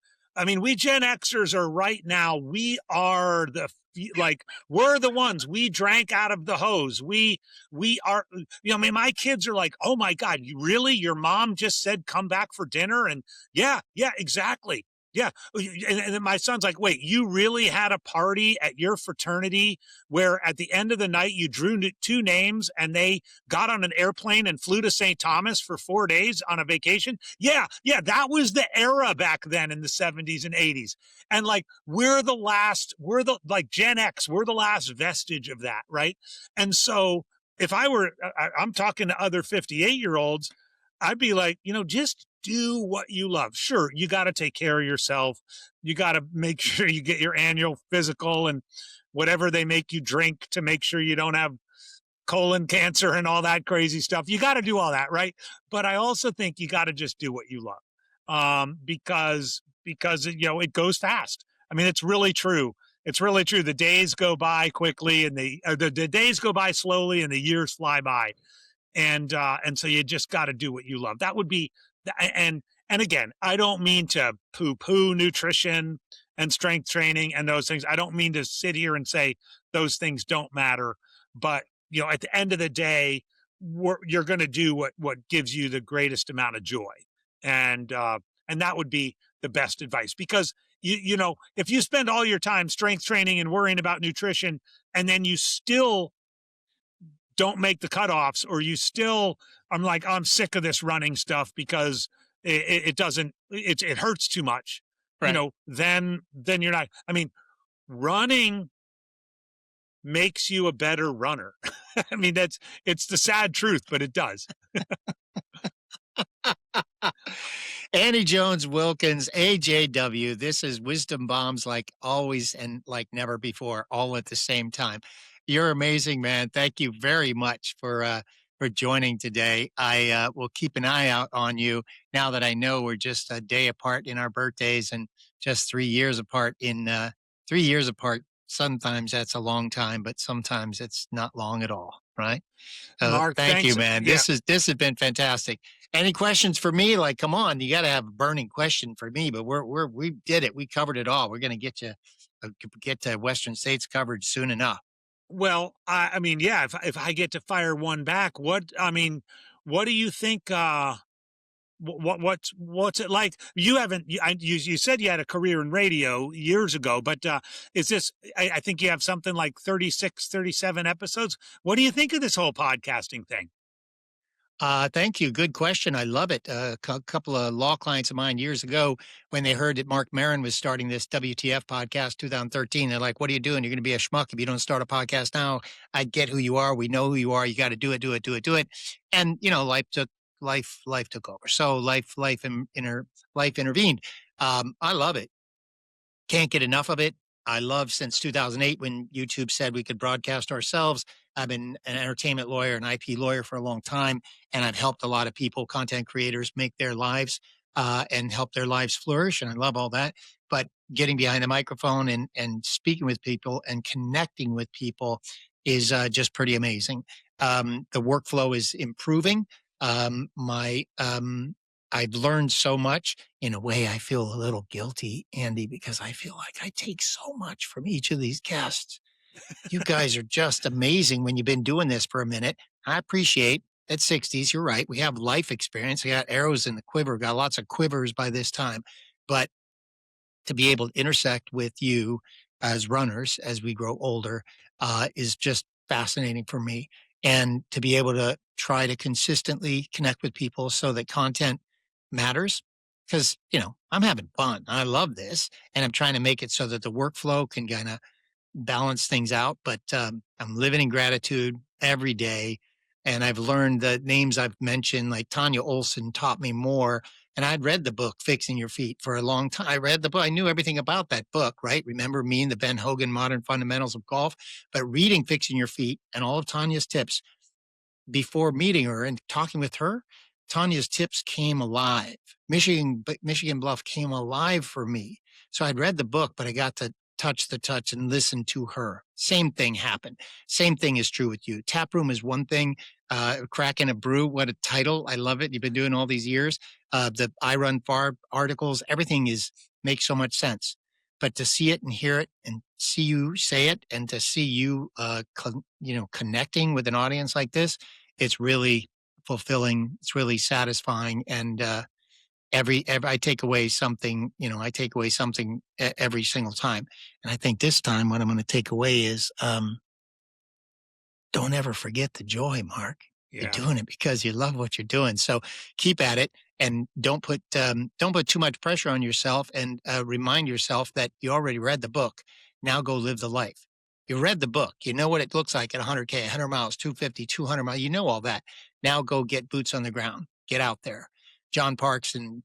are right now. We are we're the ones. We drank out of the hose. We are, I mean, my kids are like, oh my God, you really? Your mom just said, come back for dinner? And yeah, exactly. Yeah. And then my son's like, wait, you really had a party at your fraternity where at the end of the night you drew 2 names and they got on an airplane and flew to St. Thomas for 4 days on a vacation? Yeah. That was the era back then in the 70s and 80s. And like, we're like Gen X, we're the last vestige of that. Right. And so if I'm talking to other 58-year-olds, I'd be like, just do what you love. Sure, you got to take care of yourself. You got to make sure you get your annual physical and whatever they make you drink to make sure you don't have colon cancer and all that crazy stuff. You got to do all that, right? But I also think you got to just do what you love, because it goes fast. I mean, it's really true. It's really true. The days go by quickly, and the days go by slowly, and the years fly by. And so you just got to do what you love. That would be, and again, I don't mean to poo-poo nutrition and strength training and those things. I don't mean to sit here and say those things don't matter. But, at the end of the day, you're going to do what gives you the greatest amount of joy. And that would be the best advice, because if you spend all your time strength training and worrying about nutrition, and then you still don't make the cutoffs, or I'm sick of this running stuff because it hurts too much, right? Then you're not. I mean, running makes you a better runner. I mean, it's the sad truth, but it does. Andy Jones-Wilkins, AJW. This is wisdom bombs like always and like never before, all at the same time. You're amazing, man. Thank you very much for joining today. I will keep an eye out on you now that I know we're just a day apart in our birthdays and just 3 years apart. 3 years apart, sometimes that's a long time, but sometimes it's not long at all, right? Mark, thank you, man. Yeah. This has been fantastic. Any questions for me? Like, come on, you got to have a burning question for me. But we did it. We covered it all. We're going to get to Western States coverage soon enough. Well, I mean, yeah. If I get to fire one back, what do you think? What's it like? You said you had a career in radio years ago, but is this? I think you have something like 36, 37 episodes. What do you think of this whole podcasting thing? Thank you. Good question. I love it. A couple of law clients of mine years ago, when they heard that Mark Maron was starting this WTF podcast, 2013, they're like, what are you doing? You're going to be a schmuck if you don't start a podcast now. I get who you are. We know who you are. You got to do it. And, life took over. So life intervened. I love it. Can't get enough of it. I love since 2008 when YouTube said we could broadcast ourselves. I've been an entertainment lawyer, an IP lawyer for a long time, and I've helped a lot of people, content creators, make their lives and help their lives flourish. And I love all that. But getting behind the microphone and speaking with people and connecting with people is just pretty amazing. The workflow is improving. I've learned so much. In a way, I feel a little guilty, Andy, because I feel like I take so much from each of these guests. You guys are just amazing when you've been doing this for a minute. I appreciate at 60s. You're right. We have life experience. We got arrows in the quiver. Got lots of quivers by this time. But to be able to intersect with you as runners as we grow older is just fascinating for me. And to be able to try to consistently connect with people so that content matters. Because, I'm having fun. I love this. And I'm trying to make it so that the workflow can kind of balance things out. But I'm living in gratitude every day. And I've learned the names I've mentioned, like Tanya Olson taught me more. And I'd read the book, Fixing Your Feet, for a long time. I read the book. I knew everything about that book, right? Remember me and the Ben Hogan Modern Fundamentals of Golf. But reading Fixing Your Feet and all of Tanya's tips before meeting her and talking with her, Tanya's tips came alive. Michigan Bluff came alive for me. So I'd read the book, but I got to touch the touch and listen to her. Same thing happened. Same thing is true with you. Taproom is one thing. Cracking a Brew, what a title. I love it. You've been doing all these years. The iRunFar articles, everything makes so much sense. But to see it and hear it and see you say it and to see you, connecting with an audience like this, it's really fulfilling. It's really satisfying. And every I take away something, every single time. And I think this time what I'm going to take away is don't ever forget the joy, Mark. Yeah. You're doing it because you love what you're doing. So keep at it and don't put too much pressure on yourself and remind yourself that you already read the book. Now go live the life. You read the book. You know what it looks like at 100K, 100 miles, 250, 200 miles. You know all that. Now go get boots on the ground. Get out there. John Parks and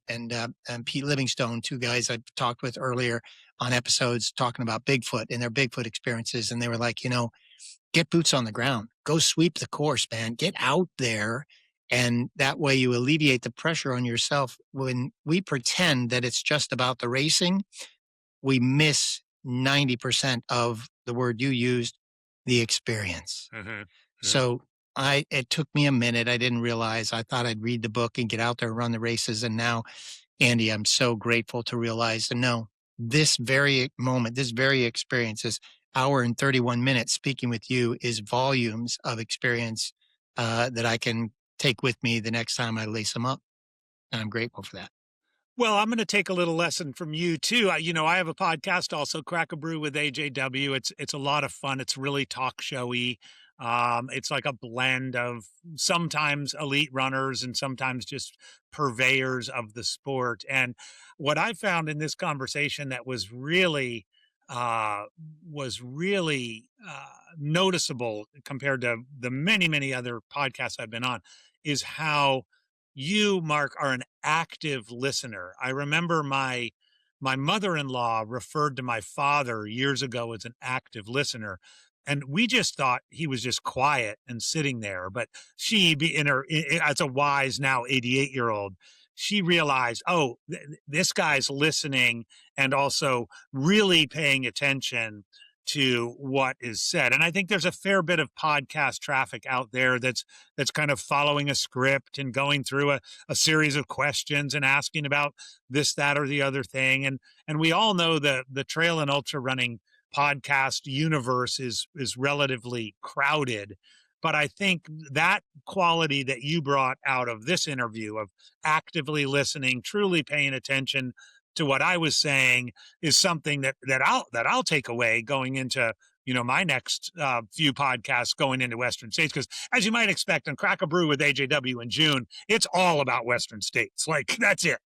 Pete Livingstone, two guys I talked with earlier on episodes talking about Bigfoot and their Bigfoot experiences. And they were like, get boots on the ground. Go sweep the course, man. Get out there. And that way you alleviate the pressure on yourself. When we pretend that it's just about the racing, we miss 90% of the word you used, the experience. Mm-hmm. So it took me a minute. I didn't realize. I thought I'd read the book and get out there and run the races. And now, Andy, I'm so grateful to realize that no, this very moment, this very experience, this hour and 31 minutes speaking with you is volumes of experience that I can take with me the next time I lace them up. And I'm grateful for that. Well, I'm going to take a little lesson from you too. I have a podcast also, Crack a Brew with AJW. It's a lot of fun. It's really talk showy. It's like a blend of sometimes elite runners and sometimes just purveyors of the sport. And what I found in this conversation that was really noticeable compared to the many, many other podcasts I've been on is how you, Mark, are an active listener. I remember my mother-in-law referred to my father years ago as an active listener. And we just thought he was just quiet and sitting there. But she, as a wise now 88-year-old, she realized, this guy's listening and also really paying attention to what is said. And I think there's a fair bit of podcast traffic out there that's kind of following a script and going through a series of questions and asking about this, that, or the other thing. And we all know the trail and ultra running podcast universe is relatively crowded. But I think that quality that you brought out of this interview of actively listening, truly paying attention to what I was saying is something that I'll take away going into, my next few podcasts going into Western States. Because as you might expect on Crack a Brew with AJW in June, it's all about Western States. Like, that's it.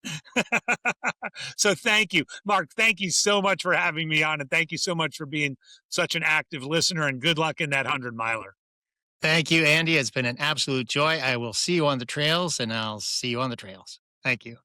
So thank you, Mark. Thank you so much for having me on. And thank you so much for being such an active listener, and good luck in that 100-miler. Thank you, Andy. It's been an absolute joy. I will see you on the trails, and I'll see you on the trails. Thank you.